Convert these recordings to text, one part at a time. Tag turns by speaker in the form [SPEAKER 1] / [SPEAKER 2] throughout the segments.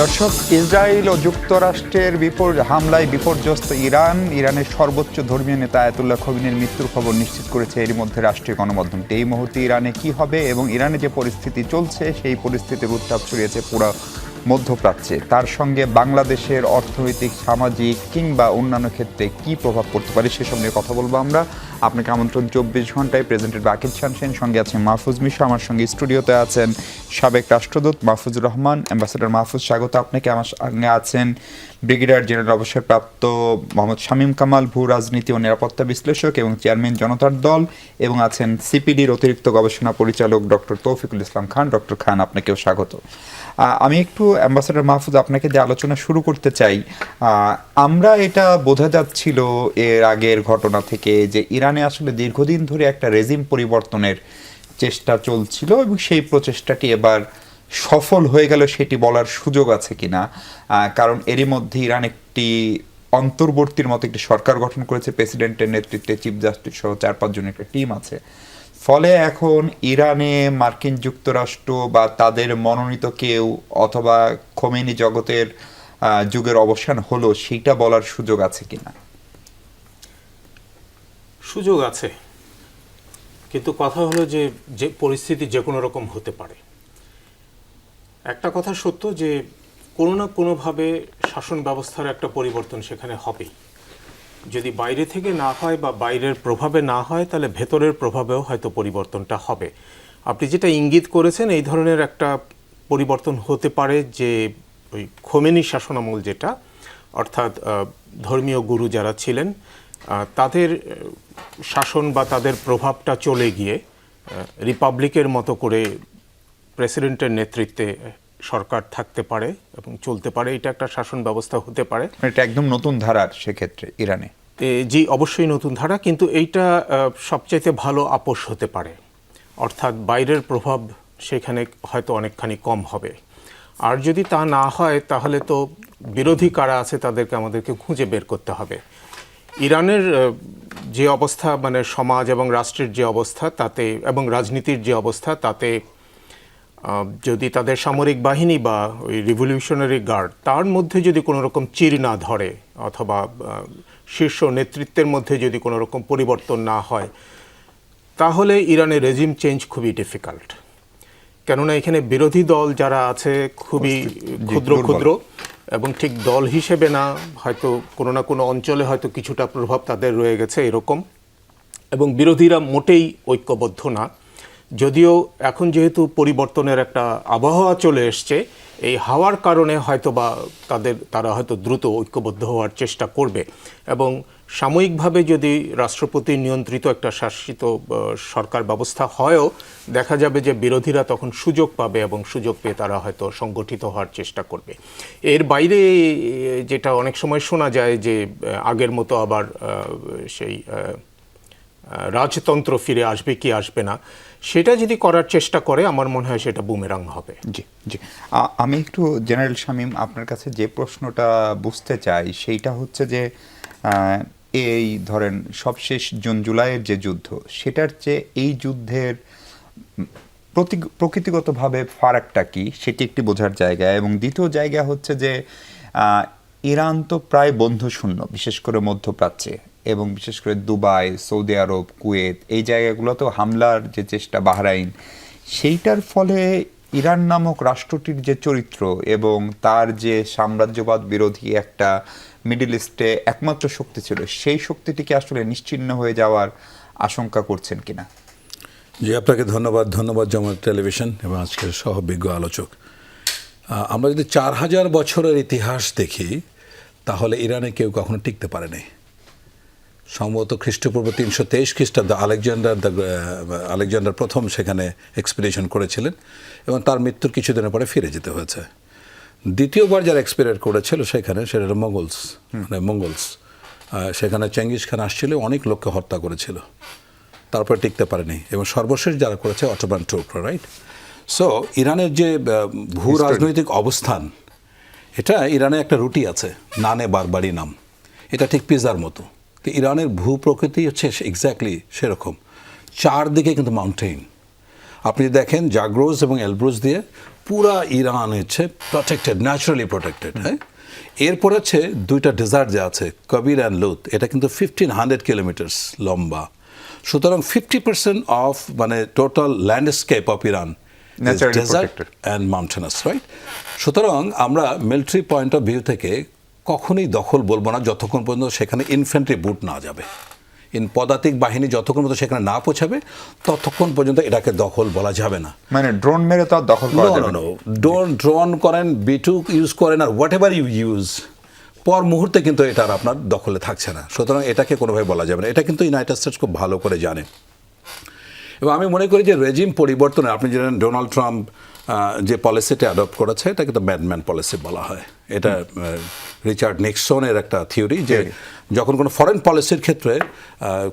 [SPEAKER 1] দর্শক, ইসরায়েল ও যুক্তরাষ্ট্রের হামলায় বিপর্যস্ত ইরানের সর্বোচ্চ ধর্মীয় নেতা আয়াতুল্লাহ খোমেনির মৃত্যুর খবর নিশ্চিত করেছে এরই মধ্যে রাষ্ট্রীয় গণমাধ্যমটি। এই মুহূর্তে ইরানে কি হবে এবং ইরানে যে পরিস্থিতি চলছে সেই পরিস্থিতির উত্তাপ ছড়িয়েছে পুরো মধ্যপ্রাচ্যে। তার সঙ্গে বাংলাদেশের অর্থনৈতিক, সামাজিক কিংবা অন্যান্য ক্ষেত্রে কি প্রভাব পড়তে পারে সেসব নিয়ে কথা বলবো আমরা। আপনাকে আমন্ত্রণ 24 ঘন্টায়। প্রেজেন্টেড বাকির শামসেন, সঙ্গে আছেন মাহফুজ মিশা, আমার সঙ্গে স্টুডিওতে আছেন সাবেক রাষ্ট্রদূত মাহফুজুর রহমান, অ্যাম্বাসেডর মাহফুজ, স্বাগত আপনাকে। আমার সঙ্গে আছেন ব্রিগেডিয়ার জেনারেল অবসরপ্রাপ্ত মোহাম্মদ শামীম কামাল, ভূ রাজনীতি ও নিরাপত্তা বিশ্লেষক এবং চেয়ারম্যান জনতার দল, এবং আছেন সিপিডির অতিরিক্ত গবেষণা পরিচালক ডক্টর তৌফিকুল ইসলাম খান। ডক্টর খান, আপনাকেও স্বাগত। আমি একটু অ্যাম্বাসেডর মাহফুজ আপনাকে দিয়ে আলোচনা শুরু করতে চাই। আমরা এটা বোঝা যাচ্ছিল এর আগের ঘটনা থেকে যে ইরানে আসলে দীর্ঘদিন ধরে একটা রেজিম পরিবর্তনের চেষ্টা চলছিল এবং সেই প্রচেষ্টাটি এবার সফল হয়ে গেল সেটি বলার সুযোগ আছে কিনা, কারণ এরই মধ্যে ইরান একটি অন্তর্বর্তীর মতো একটি সরকার গঠন করেছে প্রেসিডেন্টের নেতৃত্বে, চিফ জাস্টিস সহ 4-5 জনের একটা টিম আছে। ফলে এখন ইরানে মার্কিন যুক্তরাষ্ট্র বা তাদের মনোনীত কেউ অথবা খোমেনি জগতের যুগের অবসান হলো সেইটা বলার সুযোগ আছে কিনা?
[SPEAKER 2] সুযোগ আছে, কিন্তু কথা হলো যে যে পরিস্থিতি যে কোনো রকম হতে পারে। একটা কথা সত্য যে কোনো না কোনোভাবে শাসন ব্যবস্থার একটা পরিবর্তন সেখানে হবেই। যদি বাইরে থেকে না হয় বা বাইরের প্রভাবে না হয়, তাহলে ভেতরের প্রভাবেও হয়তো পরিবর্তনটা হবে। আপনি যেটা ইঙ্গিত করেছেন, এই ধরনের একটা পরিবর্তন হতে পারে যে ওই খোমেনি শাসনামল যেটা, অর্থাৎ ধর্মীয় গুরু যারা ছিলেন তাদের শাসন বা তাদের প্রভাবটা চলে গিয়ে রিপাবলিকের মতো করে প্রেসিডেন্টের নেতৃত্বে সরকার থাকতে পারে এবং চলতে পারে। এটা একটা শাসন ব্যবস্থা হতে পারে।
[SPEAKER 1] এটা একদম নতুন ধারার সেক্ষেত্রে ইরানে।
[SPEAKER 2] জি, অবশ্যই নতুন ধারা, কিন্তু এইটা সবচাইতে ভালো আপোষ হতে পারে। অর্থাৎ বাইরের প্রভাব সেখানে হয়তো অনেকখানি কম হবে। আর যদি তা না হয়, তাহলে তো বিরোধী কারা আছে তাদেরকে আমাদেরকে খুঁজে বের করতে হবে। ইরানের যে অবস্থা, মানে সমাজ এবং রাষ্ট্রের যে অবস্থা তাতে, এবং রাজনীতির যে অবস্থা তাতে, যদি তাদের সামরিক বাহিনী বা ওই রিভলিউশনারি গার্ড তার মধ্যে যদি কোনো রকম চির না ধরে, অথবা শীর্ষ নেতৃত্বের মধ্যে যদি কোনো রকম পরিবর্তন না হয়, তাহলে ইরানের রেজিম চেঞ্জ খুবই ডিফিকাল্ট। কেননা এখানে বিরোধী দল যারা আছে খুবই ক্ষুদ্র ক্ষুদ্র, এবং ঠিক দল হিসেবে না, হয়তো কোনো না কোনো অঞ্চলে হয়তো কিছুটা প্রভাব তাদের রয়ে গেছে এরকম, এবং বিরোধীরা মোটেই ঐক্যবদ্ধ না। যদিও এখন যেহেতু পরিবর্তনের একটা আবহাওয়া চলে এসছে, এই হাওয়ার কারণে হয়তো বা তারা হয়তো দ্রুত ঐক্যবদ্ধ হওয়ার চেষ্টা করবে, এবং সাময়িকভাবে যদি রাষ্ট্রপতি নিয়ন্ত্রিত একটা শাসিত সরকার ব্যবস্থা হয়ও, দেখা যাবে যে বিরোধীরা তখন সুযোগ পাবে এবং সুযোগ পেয়ে তারা হয়তো সংগঠিত হওয়ার চেষ্টা করবে। এর বাইরে যেটা অনেক সময় শোনা যায় যে আগের মতো আবার সেই রাজতন্ত্র ফিরে আসবে কি আসবে না, সেটা যদি করার চেষ্টা করে, আমার মনে হয় সেটা বুমেরাং হবে।
[SPEAKER 1] জি জি, আমি একটু জেনারেল শামীম আপনার কাছে যে প্রশ্নটা বুঝতে চাই সেইটা হচ্ছে যে এই ধরেন সবশেষ জুন-জুলাইয়ের যে যুদ্ধ, সেটার চেয়ে এই যুদ্ধের প্রকৃতিগতভাবে ফারাকটা কি সেটি একটি বোঝার জায়গা। এবং দ্বিতীয় জায়গা হচ্ছে যে ইরান তো প্রায় বন্ধুশূন্য, বিশেষ করে মধ্যপ্রাচ্যে, এবং বিশেষ করে দুবাই, সৌদি আরব, কুয়েত, এই জায়গাগুলোতেও হামলার যে চেষ্টা, বাহরাইন, সেইটার ফলে ইরান নামক রাষ্ট্রটির যে চরিত্র এবং তার যে সাম্রাজ্যবাদ বিরোধী একটা মিডল ইস্টে একমাত্র শক্তি ছিল, সেই শক্তিটিকে আসলে নিশ্চিহ্ন হয়ে যাওয়ার আশঙ্কা করছেন কিনা?
[SPEAKER 3] জি, আপনাকে ধন্যবাদ জমাত টেলিভিশন এবং আজকের সহবিজ্ঞ আলোচক। আমরা যদি 4000 বছরের ইতিহাস দেখি, তাহলে ইরানে কেউ কখনো টিকতে পারেনি। সম্ভবত খ্রিস্টপূর্ব 323 খ্রিস্টাব্দে আলেকজান্ডার প্রথম সেখানে এক্সপিডিশন করেছিলেন এবং তার মৃত্যুর কিছুদিনের পরে ফিরে যেতে হয়েছে। দ্বিতীয়বার যারা এক্সপিরিয়েন্স করেছিল সেখানে, সেটা মঙ্গলস, সেখানে চেঙ্গিস খান আসছিল, অনেক লোককে হত্যা করেছিল, তারপরে টিকতে পারেনি। এবং সর্বশেষ যারা করেছে অটোমান তুর্করা, রাইট? সো ইরানের যে ভূ রাজনৈতিক অবস্থান, এটা ইরানে একটা রুটি আছে, নানে বারবারি নাম, এটা ঠিক পিজার মতো। তো ইরানের ভূ প্রকৃতি হচ্ছে এক্স্যাক্টলি সেরকম, চারদিকে কিন্তু মাউন্টেন, আপনি দেখেন জাগ্রোজ এবং এলব্রুজ দিয়ে পুরা ইরান হচ্ছে প্রটেক্টেড, ন্যাচারালি প্রটেক্টেড। হ্যাঁ, এরপর হচ্ছে দুইটা ডেজার্ট যে আছে কবির অ্যান্ড লুত, এটা কিন্তু 1500 কিলোমিটার্স লম্বা। সুতরাং 50% অফ মানে total landscape of Iran
[SPEAKER 1] Naturally
[SPEAKER 3] desert
[SPEAKER 1] protected.
[SPEAKER 3] And mountainous, right? সুতরাং আমরা মিলিটারি পয়েন্ট অফ ভিউ থেকে কখনোই দখল বলবো না যতক্ষণ পর্যন্ত সেখানে ইনফ্যান্ট্রি বুট না যাবে। পদাতিক বাহিনী যতক্ষণ পর্যন্ত সেখানে না পৌঁছাবে ততক্ষণ পর্যন্ত এটাকে দখল বলা যাবে না।
[SPEAKER 1] মানে ড্রোন মেরে তো আর দখল করা যাবে না।
[SPEAKER 3] ড্রোন করেন, বিটু ইউজ করেন, আর হোয়াট এভার ইউ ইউজ, পর মুহূর্তে কিন্তু এটা আর আপনার দখলে থাকছে না। সুতরাং এটাকে কোনোভাবে বলা যাবে না। এটা কিন্তু ইউনাইটেড স্টেটস খুব ভালো করে জানে। এবং আমি মনে করি যে রেজিম পরিবর্তনে আপনি জানেন ডোনাল্ড ট্রাম্প যে পলিসিটা অ্যাডপ্ট করেছে এটাকে তো ম্যাডম্যান পলিসি বলা হয়। এটা রিচার্ড নিক্সনের একটা থিওরি যে যখন কোনো ফরেন পলিসির ক্ষেত্রে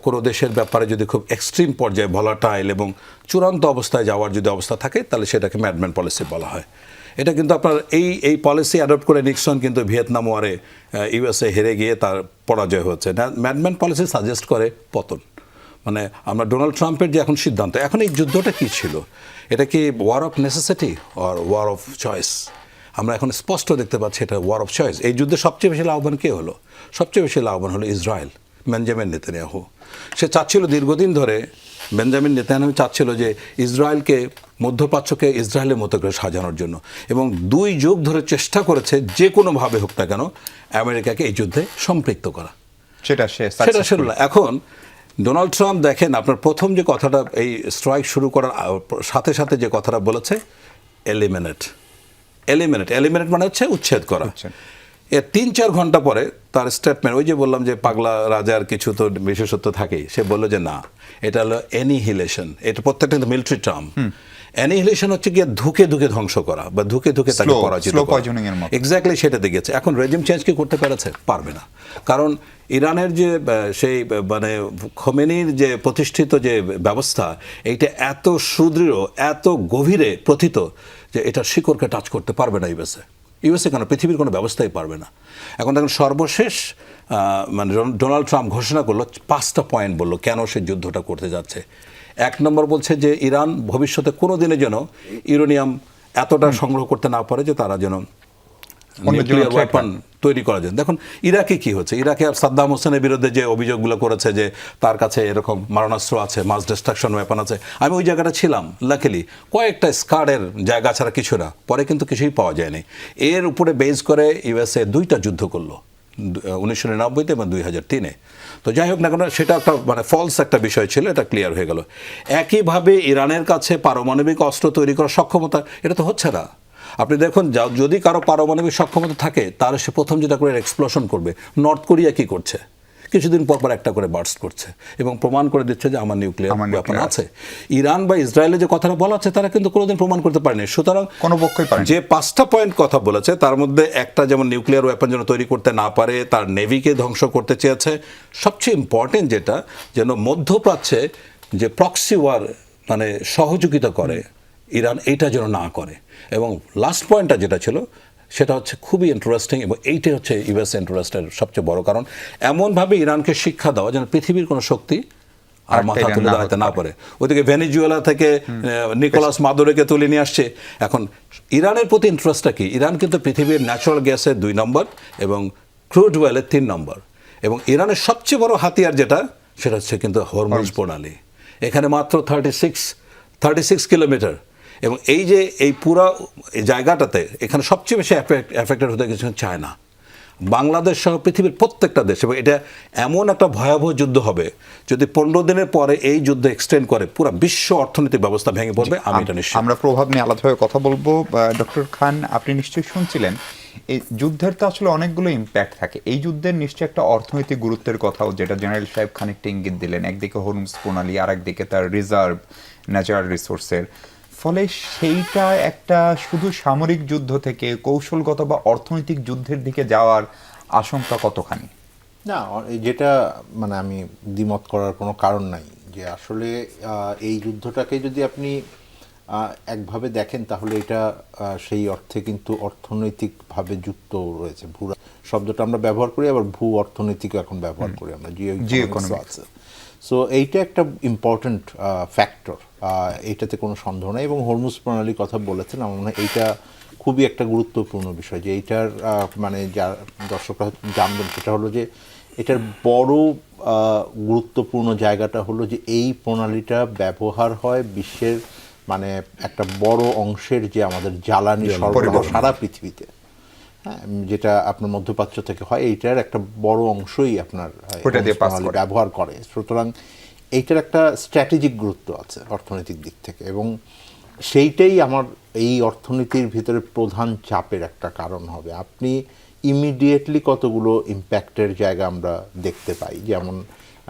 [SPEAKER 3] কোনো দেশের ব্যাপারে যদি খুব এক্সট্রিম পর্যায়ে ভলাটাইল এবং চূড়ান্ত অবস্থায় যাওয়ার যদি অবস্থা থাকে তাহলে সেটাকে ম্যাডম্যান পলিসি বলা হয়। এটা কিন্তু আপনার এই পলিসি অ্যাডপ্ট করে নিক্সন কিন্তু ভিয়েতনাম ওয়ারে ইউএসএ হেরে গিয়ে তার পরাজয় হচ্ছে। ম্যাডম্যান পলিসি সাজেস্ট করে পতন। মানে আমরা ডোনাল্ড ট্রাম্পের যে এখন সিদ্ধান্ত, এখন এই যুদ্ধটা কী ছিল, এটা কি ওয়ার অফ নেসেসিটি আর ওয়ার অফ চয়েস? আমরা এখন স্পষ্ট দেখতে পাচ্ছি এটা ওয়ার অফ চয়েস। এই যুদ্ধে সবচেয়ে বেশি লাভবান কে হলো? সবচেয়ে বেশি লাভবান হলো ইসরায়েল, বেঞ্জামিন নেতানিয়াহু। সে চাচ্ছিল দীর্ঘদিন ধরে, বেঞ্জামিন নেতানিয়াহু চাচ্ছিল যে ইসরায়েলকে, মধ্যপ্রাচ্যকে ইসরায়েলের মতো করে সাজানোর জন্য, এবং 2 যুগ ধরে চেষ্টা করেছে যে কোনোভাবে হোক না কেন আমেরিকাকে এই যুদ্ধে সম্পৃক্ত করা।
[SPEAKER 1] সেটা
[SPEAKER 3] এখন ডোনাল্ড ট্রাম্প দেখেন আপনার প্রথম যে কথাটা এই স্ট্রাইক শুরু করার সাথে সাথে যে কথাটা বলেছে, এলিমিনেট মানে হচ্ছে উচ্ছেদ করা। এর 3-4 ঘন্টা পরে তার স্টেটমেন্ট, ওই যে বললাম যে পাগলা রাজার কিছু তো বিশেষত্ব থাকেই, সে বললো যে না, এটা হলো অ্যানিহিলেশন। এটা প্রত্যেকটা কিন্তু মিলিটারি টার্ম। অ্যানিহিলেশন হচ্ছে গিয়ে ধুকে ধুকে ধ্বংস করা বা ধুকে ধুকে তাকে পরাজিত করা। এক্স্যাক্টলি সেটা দেখেছে। এখন রেজিম চেঞ্জ কি করতে পেরেছে? পারবে না। কারণ ইরানের যে সেই মানে খোমেনির যে প্রতিষ্ঠিত যে ব্যবস্থা, এইটা এত সুদৃঢ়, এত গভীরে প্রথিত যে এটা শিকড়কে টাচ করতে পারবে না ইউএসএ কেন, পৃথিবীর কোনো ব্যবস্থাই পারবে না। এখন দেখুন সর্বশেষ মানে ডোনাল্ড ট্রাম্প ঘোষণা করলো 5টা পয়েন্ট বললো কেন সে যুদ্ধটা করতে যাচ্ছে। 1 নম্বর বলছে যে ইরান ভবিষ্যতে কোনো দিনে যেন ইউরেনিয়াম এতটা সংগ্রহ করতে না পারে যে তারা যেন নিউক্লিয়ার ওয়েপন তৈরি করা যায়। দেখুন ইরাকে কি হচ্ছে, ইরাকে সাদ্দাম হোসেনের বিরুদ্ধে যে অভিযোগগুলো করেছে যে তার কাছে এরকম মারণাস্ত্র আছে, মাস ডিস্ট্রাকশন ওয়েপন আছে, আমি ওই জায়গাটা ছিলাম, লাকিলি কয়েকটা স্কারের জায়গা ছাড়া কিছু না, পরে কিন্তু কিছুই পাওয়া যায়নি। এর উপরে বেস করে ইউএসএ 2টা যুদ্ধ করলো, 1999 এবং 2003-এ। তো যাই হোক না কেন, সেটা একটা মানে ফলস একটা বিষয় ছিল, এটা ক্লিয়ার হয়ে গেল। একইভাবে ইরানের কাছে পারমাণবিক অস্ত্র তৈরি করার সক্ষমতা, এটা তো হচ্ছে না। আপনি দেখুন যদি কারো পারমাণবিক সক্ষমতা থাকে তাহলে সে প্রথম যেটা করে এক্সপ্লোশন করবে। নর্থ কোরিয়া কি করছে? কিছুদিন পর পর একটা করে বার্স্ট করছে এবং প্রমাণ করে দিচ্ছে যে আমার নিউক্লিয়ার ওয়েপন আছে। ইরান বা ইসরায়েলে যে কথাটা বলা হচ্ছে তারা কিন্তু কোনোদিন প্রমাণ করতে পারেনি। সুতরাং
[SPEAKER 1] কোনো পক্ষই পারেনি।
[SPEAKER 3] যে 5টা পয়েন্ট কথা বলেছে তার মধ্যে একটা, যেমন নিউক্লিয়ার ওয়েপন যেন তৈরি করতে না পারে, তার নেভিকে ধ্বংস করতে চেয়েছে। সবচেয়ে ইম্পর্টেন্ট যেটা, যেন মধ্যপ্রাচ্যে যে প্রক্সি ওয়ার মানে সহযোগিতা করে ইরান, এইটা যেন না করে। এবং লাস্ট পয়েন্টটা যেটা ছিল সেটা হচ্ছে খুবই ইন্টারেস্টিং, এবং এইটাই হচ্ছে ইউএস ইন্টারেস্টের সবচেয়ে বড় কারণ, এমনভাবে ইরানকে শিক্ষা দেওয়া যেন পৃথিবীর কোনো শক্তি আর মাথা তুলে দাঁড়াতে না পারে। ওইদিকে ভেনেজুয়েলা থেকে নিকোলাস মাদুরোকে তুলে নিয়ে আসছে। এখন ইরানের প্রতি ইন্টারেস্টটা কি? ইরান কিন্তু পৃথিবীর ন্যাচারাল গ্যাসের 2 নম্বর এবং ক্রুড অয়েলের 3 নম্বর, এবং ইরানের সবচেয়ে বড় হাতিয়ার যেটা, সেটা হচ্ছে কিন্তু হরমুজ প্রণালী। এখানে মাত্র 36 কিলোমিটার, এবং এই যে এই পুরো জায়গাটাতে এখানে সবচেয়ে বেশি এফেক্টেড হতে কিছু চায়না, বাংলাদেশ সহ পৃথিবীর প্রত্যেকটা দেশ। এবং এটা এমন একটা ভয়াবহ যুদ্ধ হবে যদি 15 দিনের পরে এই যুদ্ধ এক্সটেন্ড করে, পুরো বিশ্ব অর্থনৈতিক ব্যবস্থা ভেঙে পড়বে। আমি এটা নিশ্চিত।
[SPEAKER 1] আমরা প্রভাব নিয়ে আলাদাভাবে কথা বলবো। ডক্টর খান, আপনি নিশ্চয়ই শুনছিলেন এই যুদ্ধের তো আসলে অনেকগুলো ইম্প্যাক্ট থাকে। এই যুদ্ধের নিশ্চয়ই একটা অর্থনৈতিক গুরুত্বের কথাও, যেটা জেনারেল সাহেব খানিকটা ইঙ্গিত দিলেন। একদিকে হরমুজ প্রণালী, আর একদিকে তার রিজার্ভ ন্যাচারাল রিসোর্সের, ফলে সেইটা একটা শুধু সামরিক যুদ্ধ থেকে কৌশলগত বা অর্থনৈতিক যুদ্ধের দিকে যাওয়ার আশঙ্কা কতখানি?
[SPEAKER 4] না, যেটা মানে আমি দ্বিমত করার কোনো কারণ নাই যে আসলে এই যুদ্ধটাকে যদি আপনি একভাবে দেখেন তাহলে এটা সেই অর্থে কিন্তু অর্থনৈতিকভাবে যুক্ত রয়েছে। ভূ শব্দটা আমরা ব্যবহার করি, আবার ভূ অর্থনৈতিক এখন ব্যবহার করি আমরা, জিও ইকোনমিক্স আছে। সো এইটা একটা ইম্পর্ট্যান্ট ফ্যাক্টর, এইটাতে কোনো সন্দেহ নেই। এবং হরমুজ প্রণালীর কথা বলেছেন, আমার মনে হয় এইটা খুবই একটা গুরুত্বপূর্ণ বিষয়, যে এইটার মানে যা দর্শকরা জানবেন সেটা হলো যে এটার বড় গুরুত্বপূর্ণ জায়গাটা হলো যে এই প্রণালীটা ব্যবহার হয় বিশ্বের মানে একটা বড় অংশের যে আমাদের জ্বালানি সরবরাহ সারা পৃথিবীতে, হ্যাঁ, যেটা আপনার মধ্যপ্রাচ্য থেকে হয়, এইটার একটা বড় অংশই আপনার প্রণালী ব্যবহার করে। সুতরাং এইটার একটা স্ট্র্যাটেজিক গুরুত্ব আছে অর্থনৈতিক দিক থেকে, এবং সেইটাই আমার এই অর্থনীতির ভিতরে প্রধান চাপের একটা কারণ হবে। আপনি ইমিডিয়েটলি কতগুলো ইম্প্যাক্টের জায়গা আমরা দেখতে পাই, যেমন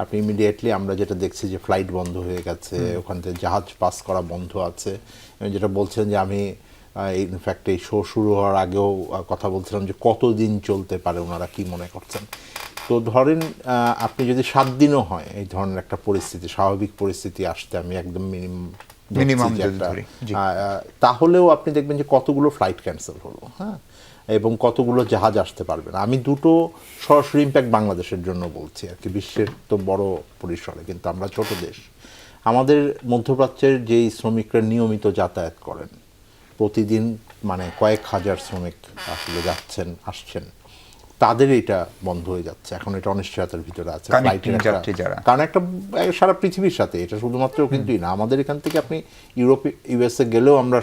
[SPEAKER 4] আপনি ইমিডিয়েটলি আমরা যেটা দেখছি যে ফ্লাইট বন্ধ হয়ে গেছে, ওখান থেকে জাহাজ পাস করা বন্ধ আছে। যেটা বলছেন যে আমি ইনফ্যাক্ট এই শো শুরু হওয়ার আগেও কথা বলছিলাম যে কতদিন চলতে পারে, ওনারা কি মনে করছেন। তো ধরেন আপনি যদি 7 দিনও হয় এই ধরনের একটা পরিস্থিতি, স্বাভাবিক পরিস্থিতি আসতে, আমি একদম মিনিমাম তাহলেও আপনি দেখবেন যে কতগুলো ফ্লাইট ক্যান্সেল হলো, হ্যাঁ, এবং কতগুলো জাহাজ আসতে পারবে না। আমি দুটো সরাসরি ইম্প্যাক্ট বাংলাদেশের জন্য বলছি আর কি, বিশ্বের তো বড় পরিসরে, কিন্তু আমরা ছোট দেশ। আমাদের মধ্যপ্রাচ্যের যেই শ্রমিকরা নিয়মিত যাতায়াত করেন, প্রতিদিন মানে কয়েক হাজার শ্রমিক আসলে যাচ্ছেন আসছেন, তাদের এটা বন্ধ হয়ে যাচ্ছে এখন, এটা অনিশ্চয়তার ভিতরে আছে। কারণ একটা সারা পৃথিবীর সাথে এটা শুধুমাত্র কিন্তু না, আমাদের এখান থেকে আপনি ইউরোপ ইউএসএ গেলেও আমরা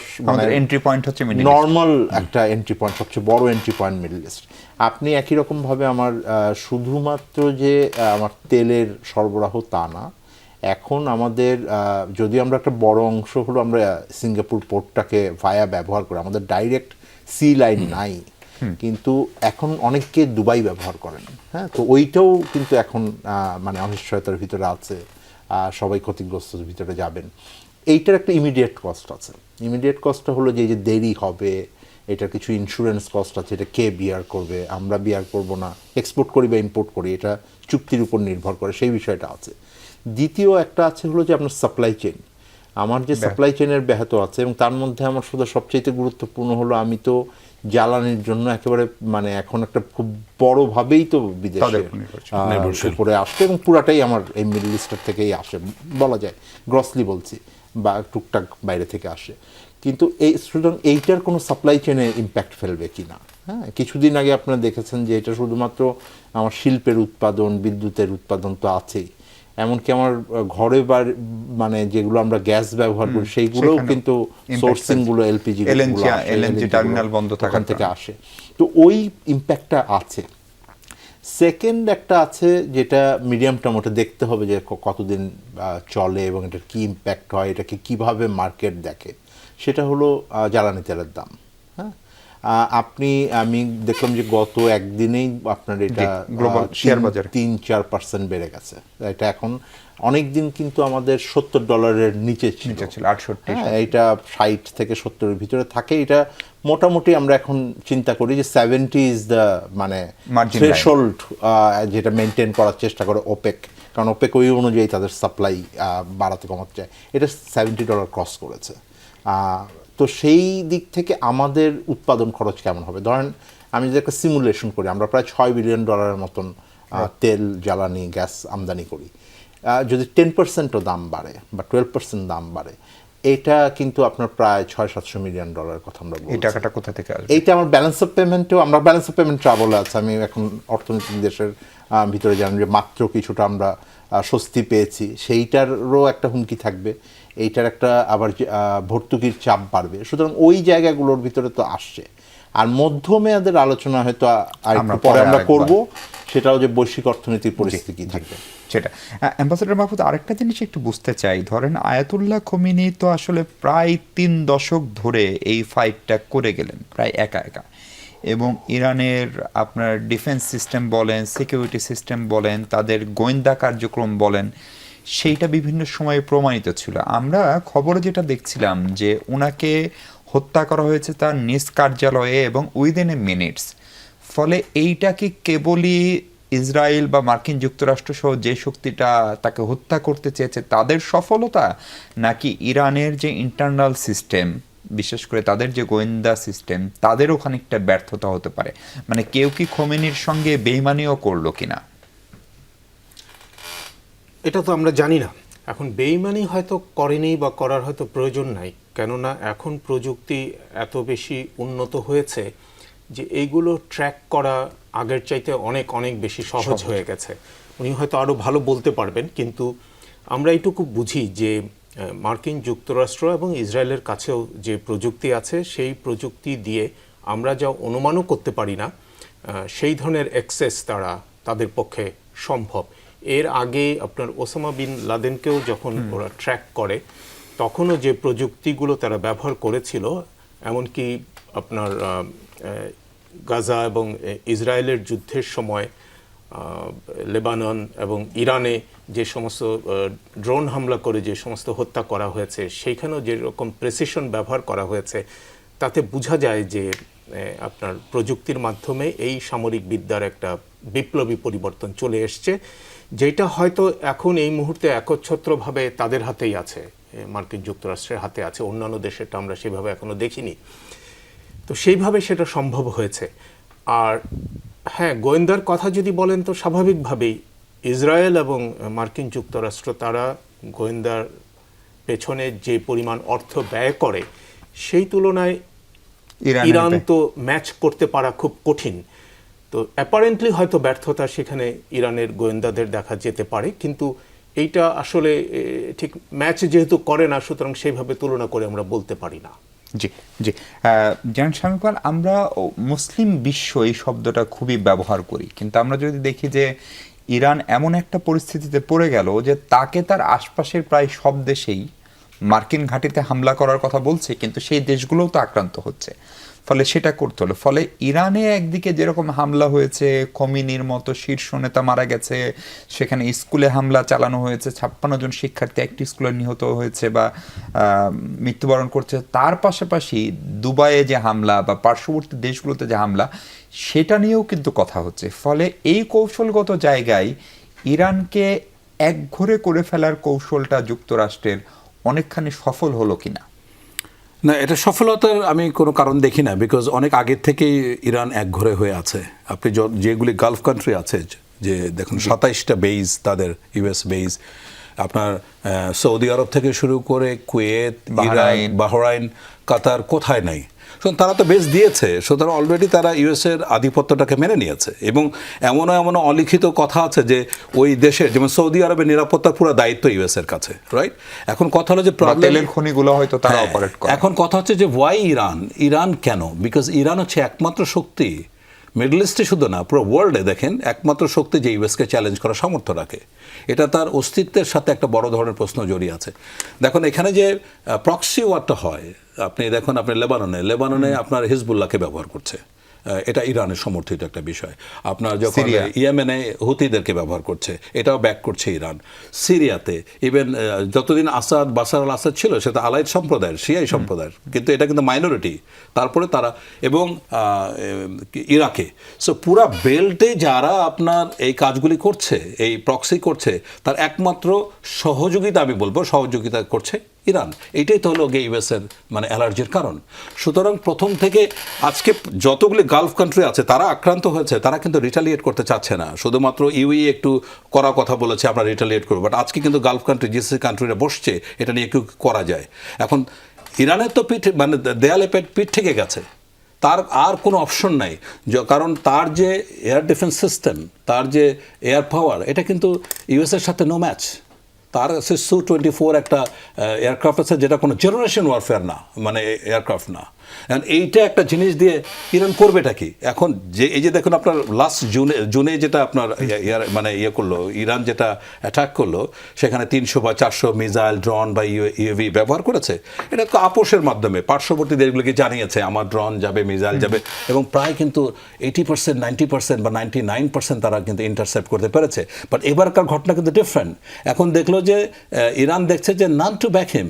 [SPEAKER 1] এন্ট্রি পয়েন্ট হচ্ছে
[SPEAKER 4] নর্মাল একটা এন্ট্রি পয়েন্ট, সবচেয়ে বড় এন্ট্রি পয়েন্ট মিডল ইস্ট। আপনি একই রকম ভাবে আমার শুধুমাত্র যে আমার তেলের সরবরাহ তা না, এখন আমাদের যদি আমরা একটা বড় অংশ হলো আমরা সিঙ্গাপুর পোর্টটাকে ভায়া ব্যবহার করি, আমাদের ডাইরেক্ট সি লাইন নাই, কিন্তু এখন অনেককে দুবাই ব্যবহার করেন, হ্যাঁ, তো ওইটাও কিন্তু এখন মানে অনিশ্চয়তার ভিতরে আছে, সবাই ক্ষতিগ্রস্তের ভিতরে যাবেন। এইটার একটা ইমিডিয়েট কস্ট আছে। ইমিডিয়েট কস্টটা হলো যে এই যে দেরি হবে, এটার কিছু ইন্স্যুরেন্স কস্ট আছে, এটা কে বিয়ার করবে, আমরা বিয়ার করব না, এক্সপোর্ট করি বা ইম্পোর্ট করি, এটা চুক্তির উপর নির্ভর করে, সেই বিষয়টা আছে। দ্বিতীয় একটা আছে হলো যে আপনার সাপ্লাই চেইন, আমার যে সাপ্লাই চেইনের ব্যাহত আছে, এবং তার মধ্যে আমার শুধু সবচেয়ে গুরুত্বপূর্ণ হলো আমি তো জ্বালানির জন্য একেবারে মানে এখন একটা খুব বড়ভাবেই তো বিদেশে উপরে আসছে, এবং পুরাটাই আমার এই মিডল ইস্টের থেকেই আসে বলা যায়, গ্রসলি বলছি, বা টুকটাক বাইরে থেকে আসে। কিন্তু এই সুতরাং এইটার কোনো সাপ্লাই চেইনে ইম্প্যাক্ট ফেলবে কি না, হ্যাঁ, কিছুদিন আগে আপনারা দেখেছেন যে এটা শুধুমাত্র আমার শিল্পের উৎপাদন, বিদ্যুতের উৎপাদন তো আছেই, এমনকি আমার ঘরে বা মানে যেগুলো আমরা গ্যাস ব্যবহার করি সেইগুলোও কিন্তু সোর্সিংগুলো এলপিজি
[SPEAKER 1] টার্মিনাল বন্ধ থাকার
[SPEAKER 4] থেকে আসে, তো ওই ইম্প্যাক্টটা আছে। সেকেন্ড একটা আছে যেটা মিডিয়াম টার্ম, ওটা দেখতে হবে যে কতদিন চলে এবং এটার কি ইম্প্যাক্ট হয়, এটাকে কিভাবে মার্কেট দেখে, সেটা হলো জ্বালানি তেলের দাম। হ্যাঁ, আমি দেখলাম যে গত একদিনেই আপনার এটা
[SPEAKER 1] গ্লোবাল শেয়ার বাজার
[SPEAKER 4] 3-4% বেড়ে গেছে। এটা এখন অনেক দিন কিন্তু আমাদের $70 নিচে ছিল,
[SPEAKER 1] 68,
[SPEAKER 4] এটা 60 থেকে 70 এর ভিতরে থাকে। এটা মোটামুটি আমরা এখন চিন্তা করি যে 70 ইজ দ্য মানে থ্রেশহোল্ড, যেটা মেনটেন করার চেষ্টা করে ওপেক, কারণ ওপেক ওই অনুযায়ী তাদের সাপ্লাই বাড়াতে কমাতে চায়। এটা $70 ক্রস করেছে। তো সেই দিক থেকে আমাদের উৎপাদন খরচ কেমন হবে, ধরেন আমি যদি একটা সিমুলেশন করি, আমরা প্রায় $6 বিলিয়ন মতন তেল, জ্বালানি, গ্যাস আমদানি করি, যদি 10%ও দাম বাড়ে বা 12% দাম বাড়ে, এটা কিন্তু আপনার প্রায় $600-700 মিলিয়ন কথা আমরা বলছি।
[SPEAKER 1] এই টাকাটা কোথা থেকে আসবে?
[SPEAKER 4] এইটা আমার ব্যালেন্স অফ পেমেন্টেও, আমরা ব্যালেন্স অফ পেমেন্ট ট্রাবলে আছে। আমি এখন অর্থনৈতিক দেশের ভিতরে জানি যে মাত্র কিছুটা আমরা স্বস্তি পেয়েছি, সেইটারও একটা হুমকি থাকবে, এইটার একটা আবার ভর্তুকির চাপ বাড়বে। সুতরাং ওই জায়গাগুলোর ভিতরে তো আসছে। আর মধ্যমেয়াদের আলোচনা হয়তো আরেকটু পরে আমরা করব, সেটাও যে বৈশ্বিক অর্থনীতির পরিস্থিতি কি থাকবে
[SPEAKER 1] সেটা। অ্যাম্বাসেডর মাহফুজ, আরেকটা জিনিস একটু বুঝতে চাই, ধরেন আয়াতুল্লাহ খোমেনি তো আসলে প্রায় 3 দশক ধরে এই ফাইটটা করে গেলেন প্রায় একা একা, এবং ইরানের আপনার ডিফেন্স সিস্টেম বলেন, সিকিউরিটি সিস্টেম বলেন, তাদের গোয়েন্দা কার্যক্রম বলেন, সেইটা বিভিন্ন সময়ে প্রমাণিত ছিল। আমরা খবরে যেটা দেখছিলাম যে ওনাকে হত্যা করা হয়েছে তার নিজ কার্যালয়ে এবং উইদিন এ মিনিটস। ফলে এইটা কি কেবলই ইসরায়েল বা মার্কিন যুক্তরাষ্ট্র সহ যে শক্তিটা তাকে হত্যা করতে চেয়েছে তাদের সফলতা, নাকি ইরানের যে ইন্টারনাল সিস্টেম, বিশেষ করে তাদের যে গোয়েন্দা সিস্টেম, তাদেরও খানিকটা ব্যর্থতা হতে পারে? মানে কেউ কি খোমেনির সঙ্গে বেইমানিও করলো কিনা?
[SPEAKER 2] এটা তো আমরা জানি না। এখন বেইমানি হয়তো করেনি বা করার হয়তো প্রয়োজন নাই, কেননা এখন প্রযুক্তি এত বেশি উন্নত হয়েছে যে এইগুলো ট্র্যাক করা আগের চাইতে অনেক অনেক বেশি সহজ হয়ে গেছে। উনি হয়তো আরও ভালো বলতে পারবেন, কিন্তু আমরা এইটুকু বুঝি যে মার্কিন যুক্তরাষ্ট্র এবং ইসরায়েলের কাছেও যে প্রযুক্তি আছে সেই প্রযুক্তি দিয়ে আমরা যা অনুমানও করতে পারি না সেই ধরনের অ্যাক্সেস তাদের পক্ষে সম্ভব। এর আগে আপনার ওসামা বিন লাদেনকেও যখন ওরা ট্র্যাক করে তখনও যে প্রযুক্তিগুলো তারা ব্যবহার করেছিল, এমনকি আপনার গাজা এবং ইসরায়েলের যুদ্ধের সময় লেবানন এবং ইরানে যে সমস্ত ড্রোন হামলা করে যে সমস্ত হত্যা করা হয়েছে, সেইখানেও যেরকম প্রেসিশন ব্যবহার করা হয়েছে, তাতে বোঝা যায় যে আপনার প্রযুক্তির মাধ্যমে এই সামরিক বিদ্যার একটা বিপ্লবী পরিবর্তন চলে এসছে, যেটা হয়তো এখন এই মুহূর্তে একচ্ছত্রভাবে তাদের হাতেই আছে, মার্কিন যুক্তরাষ্ট্রের হাতে আছে। অন্যান্য দেশেরটা আমরা সেভাবে এখনো দেখিনি। তো সেইভাবে সেটা সম্ভব হয়েছে। আর হ্যাঁ, গোয়েন্দার কথা যদি বলেন তো স্বাভাবিকভাবেই ইসরায়েল এবং মার্কিন যুক্তরাষ্ট্র তারা গোয়েন্দার পেছনে যে পরিমাণ অর্থ ব্যয় করে সেই তুলনায় ইরান তো ম্যাচ করতে পারা খুব কঠিন। তো অ্যাপারেন্টলি হয়তো ব্যর্থতা সেখানে ইরানের গোয়েন্দাদের দেখা যেতে পারে, কিন্তু এইটা আসলে ঠিক ম্যাচ যেহেতু করে না, সুতরাং সেইভাবে তুলনা করে আমরা বলতে পারি না।
[SPEAKER 1] জি জি, জেনারেল শামীম ইকবাল, আমরা মুসলিম বিশ্ব এই শব্দটা খুবই ব্যবহার করি, কিন্তু আমরা যদি দেখি যে ইরান এমন একটা পরিস্থিতিতে পড়ে গেল যে তাকে তার আশপাশের প্রায় সব দেশেই মার্কিন ঘাঁটিতে হামলা করার কথা বলছে, কিন্তু সেই দেশগুলোও তো আক্রান্ত হচ্ছে, ফলে সেটা করতে হলো। ফলে ইরানে একদিকে যেরকম হামলা হয়েছে, খমিনির মতো শীর্ষ নেতা মারা গেছে, সেখানে স্কুলে হামলা চালানো হয়েছে, 56 জন শিক্ষার্থী একটি স্কুলে নিহত হয়েছে বা মৃত্যুবরণ করছে, তার পাশাপাশি দুবাইয়ে যে হামলা বা পার্শ্ববর্তী দেশগুলোতে যে হামলা, সেটা নিয়েও কিন্তু কথা হচ্ছে। ফলে এই কৌশলগত জায়গায় ইরানকে একঘরে করে ফেলার কৌশলটা যুক্তরাষ্ট্রের অনেকখানি সফল হলো কিনা?
[SPEAKER 3] না, এটা সফলতার আমি কোনো কারণ দেখি না, বিকজ অনেক আগের থেকেই ইরান একঘরে হয়ে আছে। আপনি যেগুলি গালফ কান্ট্রি আছে, যে দেখুন 27টা বেইজ তাদের, ইউএস বেইজ, আপনার সৌদি আরব থেকে শুরু করে কুয়েত, ইরাক, বাহরাইন, কাতার, কোথায় নাই। সুতরাং তারা তো বেস দিয়েছে, সুতরাং অলরেডি তারা ইউএসের আধিপত্যটাকে মেনে নিয়েছে। এবং এমনও অলিখিত কথা আছে যে ওই দেশের, যেমন সৌদি আরবের নিরাপত্তার পুরো দায়িত্ব ইউএসের কাছে, রাইট? এখন কথা হলো যে
[SPEAKER 1] তেলের খনিগুলো হয়তো তারা অপারেট করে।
[SPEAKER 3] এখন কথা হচ্ছে যে ওয়াই ইরান কেন? বিকজ ইরান হচ্ছে একমাত্র শক্তি মিডল ইস্টে, শুধু না পুরো ওয়ার্ল্ডে দেখেন, একমাত্র শক্তি যে ইউএসকে চ্যালেঞ্জ করার সামর্থ্য রাখে। এটা তার অস্তিত্বের সাথে একটা বড় ধরনের প্রশ্ন জড়িয়ে আছে। দেখুন এখানে যে প্রক্সি ওয়ারটা হয়, আপনি দেখুন আপনি লেবাননে আপনার হিজবুল্লাহকে ব্যবহার করছে, এটা ইরানের সমর্থিত একটা বিষয়। আপনার যখন ইয়েমেনে হুতিদেরকে ব্যবহার করছে, এটাও ব্যাক করছে ইরান। সিরিয়াতে ইভেন যতদিন বাশার আল আসাদ ছিল, সেটা আলাইদ সম্প্রদায়ের, শিয়াই সম্প্রদায়ের, কিন্তু এটা কিন্তু মাইনরিটি। তারপরে তারা এবং ইরাকে, সো পুরা বেল্টে যারা আপনার এই কাজগুলি করছে, এই প্রক্সি করছে, তার একমাত্র সহযোগিতা, আমি বলবো সহযোগিতা করছে ইরান। এইটাই তো হলো ইউএসের মানে অ্যালার্জির কারণ। সুতরাং প্রথম থেকে আজকে যতগুলি গালফ কান্ট্রি আছে তারা আক্রান্ত হয়েছে, তারা কিন্তু রিটালিয়েট করতে চাচ্ছে না। শুধুমাত্র ইউই একটু করা কথা বলেছে আমরা রিটালিয়েট করবো, বাট আজকে কিন্তু গালফ কান্ট্রি, জিসিসি কান্ট্রিরা বসছে এটা নিয়ে একটু করা যায়। এখন ইরানের তো মানে দেয়ালে পিঠ থেকে গেছে, তার আর কোনো অপশন নাই, কারণ তার যে এয়ার ডিফেন্স সিস্টেম, তার যে এয়ার পাওয়ার, এটা কিন্তু ইউএসের সাথে নো ম্যাচ। তার আছে Su-24 একটা এয়ারক্রাফট আছে, যেটা কোনো জেনারেশন ওয়ারফেয়ার না, মানে এয়ারক্রাফট না। এইটা একটা জিনিস দিয়ে ইরান করবেটা কি? এখন যে এই যে দেখুন আপনার লাস্ট জুনে যেটা আপনার মানে করলো, ইরান যেটা অ্যাটাক করলো, সেখানে 300 বা 400 মিসাইল, ড্রোন বা ইউএভি ব্যবহার করেছে। এটা তো আপোষের মাধ্যমে পার্শ্ববর্তী দেশগুলোকে জানিয়েছে আমার ড্রোন যাবে, মিসাইল যাবে, এবং প্রায় কিন্তু 80%, 90% বা 99% তারা কিন্তু ইন্টারসেপ্ট করতে পেরেছে। বাট এবারকার ঘটনা কিন্তু ডিফারেন্ট। এখন দেখলো যে ইরান দেখছে যে none to back him,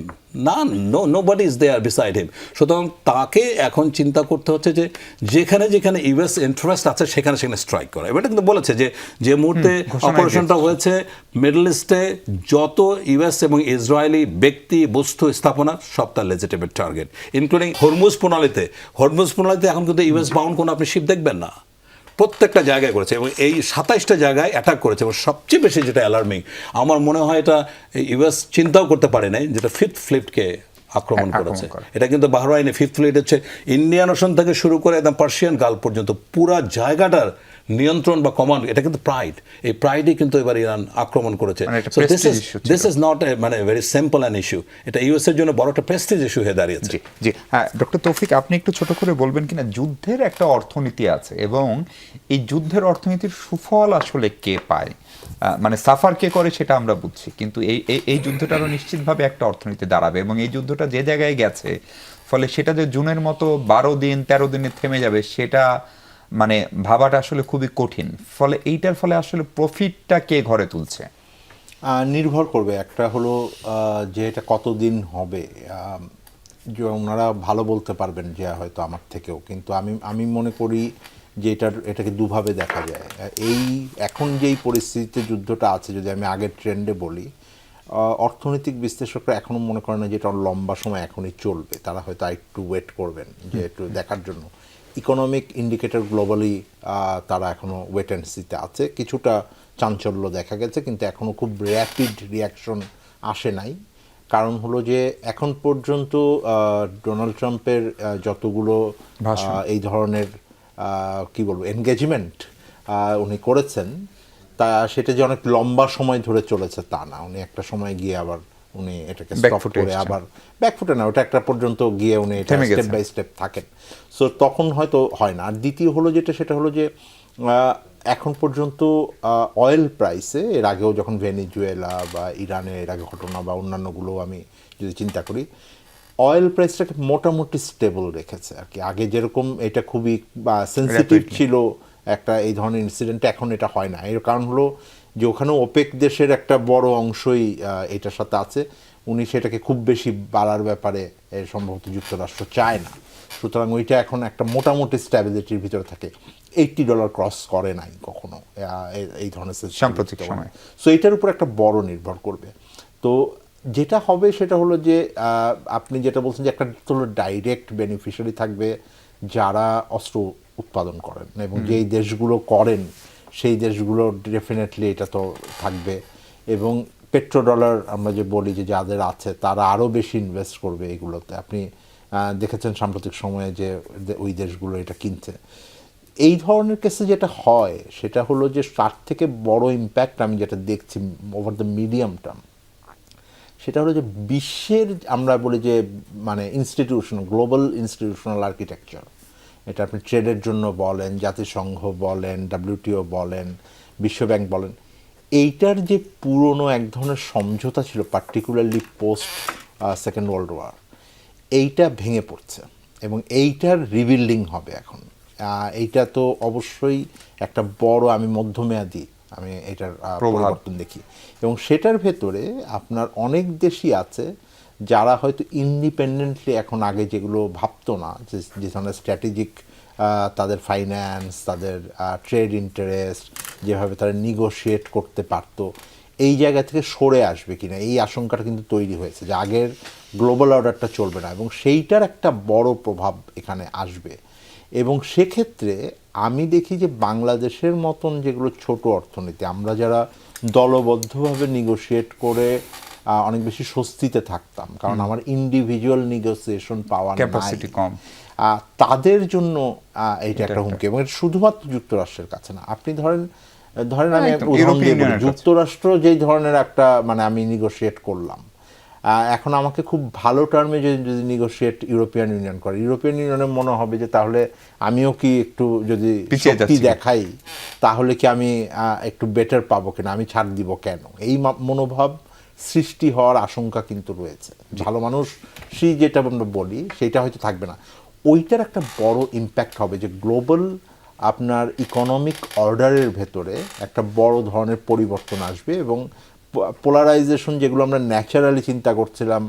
[SPEAKER 3] nobody is there beside him. সুতরাং তাকে এখন চিন্তা করতে হচ্ছে যে যেখানে যেখানে ইউএস ইন্টারেস্ট আছে সেখানে স্ট্রাইক করা। এটা কিন্তু বলেছে যে মুহূর্তে অপারেশনটা হয়েছে মিডল ইস্টে, যত ইউএস এবং ইসরায়েলি ব্যক্তি, বস্তু, স্থাপনা সব তার লেজিটিমেট টার্গেট, ইনক্লুডিং হরমুজ প্রণালীতে এখন কিন্তু ইউএস বাউন্ড কোনো আপনি শিপ দেখবেন না। প্রত্যেকটা জায়গায় করেছে এবং এই 27টা জায়গায় অ্যাটাক করেছে এবং সবচেয়ে বেশি যেটা অ্যালার্মিং আমার মনে হয় এটা ইউএস চিন্তাও করতে পারে নাই যেটা ফিফথ ফ্লিটকে আক্রমণ করেছে। এটা কিন্তু বাহরাইনে ফিফথ ফ্লিট হচ্ছে ইন্ডিয়ান ওশান থেকে শুরু করে একদম পার্সিয়ান গালফ পর্যন্ত পুরা জায়গাটার নিয়ন্ত্রণ বা কমান্ড, এটা কিন্তু প্রাইড, এই প্রাইডই কিন্তু এবার ইরান আক্রমণ করেছে। দিস ইজ নট এ মানে ভেরি সিম্পল অ্যান ইস্যু, এটা ইউএস এর জন্য বড় একটা প্রেস্টিজ ইস্যু হয়ে দাঁড়িয়েছে।
[SPEAKER 1] জি জি, হ্যাঁ ডক্টর তৌফিক, আপনি একটু ছোট করে বলবেন কিনা, যুদ্ধের একটা অর্থনীতি আছে এবং এই যুদ্ধের অর্থনীতির সুফল আসলে কে পায়? মানে সাফার কে করে সেটা আমরা বুঝছি, কিন্তু এই যুদ্ধটারও নিশ্চিতভাবে একটা অর্থনীতি দাঁড়াবে এবং এই যুদ্ধটা যে জায়গায় গেছে ফলে সেটা যে জুনের মতো 12 দিন 13 দিনে থেমে যাবে সেটা মানে ভাবাটা আসলে খুবই কঠিন। ফলে এইটার ফলে আসলে প্রফিটটা কে ঘরে তুলছে?
[SPEAKER 4] নির্ভর করবে, একটা হলো যে এটা কতদিন হবে, যে ওনারা ভালো বলতে পারবেন যে হয়তো আমার থেকেও, কিন্তু আমি মনে করি যে এটাকে দুভাবে দেখা যায়। এই এখন যেই পরিস্থিতিতে যুদ্ধটা আছে, যদি আমি আগের ট্রেন্ডে বলি, অর্থনৈতিক বিশ্লেষকরা এখনও মনে করেন না যে এটা লম্বা সময় এখনই চলবে, তারা হয়তো একটু ওয়েট করবেন যে একটু দেখার জন্য। ইকোনমিক ইন্ডিকেটর গ্লোবালি তারা এখনও ওয়েট অ্যান্ড সিতে আছে, কিছুটা চাঞ্চল্য দেখা গেছে কিন্তু এখনও খুব র্যাপিড রিয়াকশন আসে নাই। কারণ হলো যে এখন পর্যন্ত ডোনাল্ড ট্রাম্পের যতগুলো এই ধরনের কি বলবো এনগেজমেন্ট উনি করেছেন, তা সেটা যে অনেক লম্বা সময় ধরে চলেছে তা না। উনি একটা সময় গিয়ে আবার উনি এটাকে স্টপ করে আবার ব্যাকফুটে না, ওটা একটা পর্যন্ত গিয়ে উনি এটা স্টেপ বাই স্টেপ থাকেন। সো তখন হয়তো হয় না। আর দ্বিতীয় হলো যেটা, সেটা হলো যে এখন পর্যন্ত অয়েল প্রাইসে, এর আগেও যখন ভেনিজুয়েলা বা ইরানের এর আগে ঘটনা বা অন্যান্যগুলো আমি যদি চিন্তা করি, অয়েল প্রাইসটাকে মোটামুটি স্টেবল রেখেছে আর কি। আগে যেরকম এটা খুবই সেন্সিটিভ ছিল একটা এই ধরনের ইনসিডেন্ট, এখন এটা হয় না। এর কারণ হলো যে ওখানে ওপেক দেশের একটা বড় অংশই এটার সাথে আছে, উনি সেটাকে খুব বেশি বাড়ার ব্যাপারে সম্ভবত যুক্তরাষ্ট্র চায় না। সুতরাং ওইটা এখন একটা মোটামুটি স্ট্যাবিলিটির ভিতরে থাকে। $80 ক্রস করে নাই কখনো এই ধরনের
[SPEAKER 1] সাম্প্রতিক সময়।
[SPEAKER 4] সো এটার উপর একটা বড় নির্ভর করবে। তো যেটা হবে সেটা হলো যে আপনি যেটা বলছেন যে একটা হলো ডাইরেক্ট বেনিফিশিয়ারি থাকবে যারা অস্ত্র উৎপাদন করেন, এবং যেই দেশগুলো করেন সেই দেশগুলো ডেফিনেটলি এটা তো থাকবে। এবং পেট্রোডলার আমরা যে বলি যে যাদের আছে তারা আরও বেশি ইনভেস্ট করবে এগুলোতে। আপনি দেখেছেন সাম্প্রতিক সময়ে যে ওই দেশগুলো এটা কিনছে। এই ধরনের কেসে যেটা হয় সেটা হলো যে তার থেকে বড় ইম্প্যাক্ট আমি যেটা দেখছি ওভার দ্য মিডিয়াম টার্ম, সেটা হলো যে বিশ্বের আমরা বলি যে মানে ইনস্টিটিউশন, গ্লোবাল ইনস্টিটিউশনাল আর্কিটেকচার, এটা আপনি ট্রেডের জন্য বলেন, জাতিসংঘ বলেন, WTO বলেন, বিশ্বব্যাংক বলেন, এইটার যে পুরনো এক ধরনের সমঝোতা ছিল particularly post second world war, এইটা ভেঙে পড়ছে এবং এইটার রিবিল্ডিং হবে এখন। এইটা তো অবশ্যই একটা বড়, আমি মধ্যমেয়াদী আমি এটার পরিবর্তন দেখি। এবং সেটার ভেতরে আপনার অনেক দেশই আছে যারা হয়তো ইন্ডিপেন্ডেন্টলি এখন আগে যেগুলো ভাবতো না, যে ধরনের স্ট্র্যাটেজিক তাদের ফাইন্যান্স, তাদের ট্রেড ইন্টারেস্ট, যেভাবে তারা নিগোশিয়েট করতে পারতো, এই জায়গা থেকে সরে আসবে কিনা এই আশঙ্কাটা কিন্তু তৈরি হয়েছে যে আগের গ্লোবাল অর্ডারটা চলবে না, এবং সেইটার একটা বড় প্রভাব এখানে আসবে। এবং সেক্ষেত্রে আমি দেখি যে বাংলাদেশের মতন যেগুলো ছোট অর্থনীতি, আমরা যারা দলবদ্ধভাবে নিগোশিয়েট করে অনেক বেশি স্বস্তিতে থাকতাম, কারণ আমার ইন্ডিভিজুয়াল নিগোসিয়েশন পাওয়ার
[SPEAKER 1] ক্যাপাসিটি কম,
[SPEAKER 4] তাদের জন্য এটা একটা হুমকি। এবং এটা শুধুমাত্র যুক্তরাষ্ট্রের কাছে না, আপনি ধরেন আমি উদাহরণ দিয়ে বলি, যুক্তরাষ্ট্র যেই ধরনের একটা মানে আমি নিগোশিয়েট করলাম, এখন আমাকে খুব ভালো টার্মে যদি নিগোশিয়েট ইউরোপিয়ান ইউনিয়ন করে, ইউরোপিয়ান ইউনিয়নের মনে হবে যে তাহলে আমিও কি একটু যদি শক্তি দেখাই তাহলে কি আমি একটু বেটার পাবো কিনা, আমি ছাড় দিব কেন, এই মনোভাব সৃষ্টি হওয়ার আশঙ্কা কিন্তু রয়েছে। ভালো মানুষই যেটা আমরা বলি সেটা হয়তো থাকবে না, ওইটার একটা বড় ইম্প্যাক্ট হবে যে গ্লোবাল আপনার ইকোনমিক অর্ডারের ভেতরে একটা বড় ধরনের পরিবর্তন আসবে। এবং পোলারাইজেশন যেগুলো আমরা ন্যাচারালি চিন্তা করছিলাম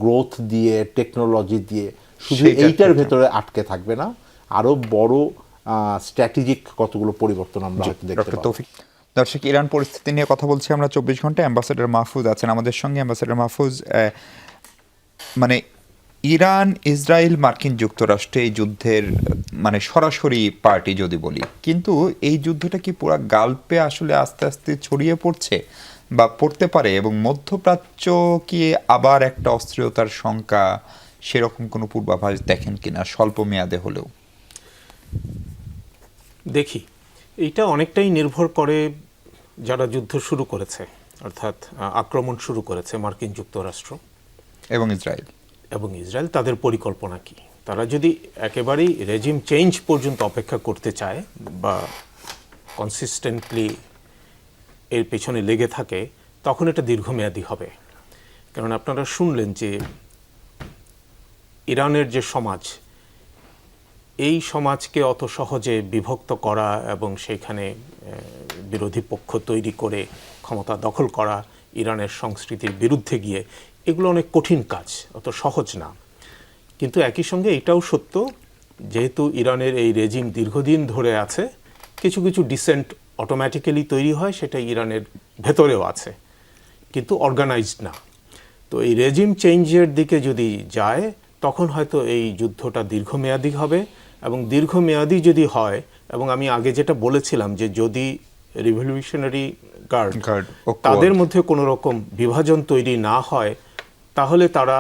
[SPEAKER 4] গ্রোথ দিয়ে, টেকনোলজি দিয়ে, শুধু এইটার ভেতরে আটকে থাকবে না, আরও বড় স্ট্র্যাটেজিক কতগুলো পরিবর্তন আমরা হয়তো দেখতে পাবো।
[SPEAKER 1] দর্শক, ইরান পরিস্থিতি নিয়ে কথা বলছি আমরা 24 ঘন্টা। অ্যাম্বাসেডর মাহফুজ আছেন আমাদের সঙ্গে। অ্যাম্বাসেডর মাহফুজ, মানে ইরান, ইসরায়েল, মার্কিন যুক্তরাষ্ট্র এই যুদ্ধের মানে সরাসরি পার্টি যদি বলি, কিন্তু এই যুদ্ধটা কি পুরো গালফে আসলে আস্তে আস্তে ছড়িয়ে পড়ছে বা পড়তে পারে, এবং মধ্যপ্রাচ্য কি আবার একটা অস্থিরতার শঙ্কা, সেরকম কোনো পূর্বাভাস দেখেন কিনা স্বল্প মেয়াদে হলেও?
[SPEAKER 2] দেখি, এইটা অনেকটাই নির্ভর করে যারা যুদ্ধ শুরু করেছে, অর্থাৎ আক্রমণ শুরু করেছে, মার্কিন যুক্তরাষ্ট্র
[SPEAKER 1] এবং
[SPEAKER 2] ইসরায়েল, তাদের পরিকল্পনা কি। তারা যদি একেবারেই রেজিম চেঞ্জ পর্যন্ত অপেক্ষা করতে চায় বা কনসিস্টেন্টলি এর পেছনে লেগে থাকে, তখন এটা দীর্ঘমেয়াদী হবে। কারণ আপনারা শুনলেন যে ইরানের যে সমাজ, এই সমাজকে অত সহজে বিভক্ত করা এবং সেইখানে বিরোধী পক্ষ তৈরি করে ক্ষমতা দখল করা, ইরানের সংস্কৃতির বিরুদ্ধে গিয়ে, এগুলো অনেক কঠিন কাজ, অত সহজ না। কিন্তু একই সঙ্গে এটাও সত্য, যেহেতু ইরানের এই রেজিম দীর্ঘদিন ধরে আছে, কিছু কিছু ডিসেন্ট অটোমেটিক্যালি তৈরি হয়, সেটা ইরানের ভেতরেও আছে, কিন্তু অর্গানাইজড না। তো এই রেজিম চেঞ্জের দিকে যদি যায়, তখন হয়তো এই যুদ্ধটা দীর্ঘমেয়াদী হবে। এবং দীর্ঘমেয়াদী যদি হয়, এবং আমি আগে যেটা বলেছিলাম যে যদি রিভলিউশনারি গার্ড তাদের মধ্যে কোনো রকম বিভাজন তৈরি না হয়, তাহলে তারা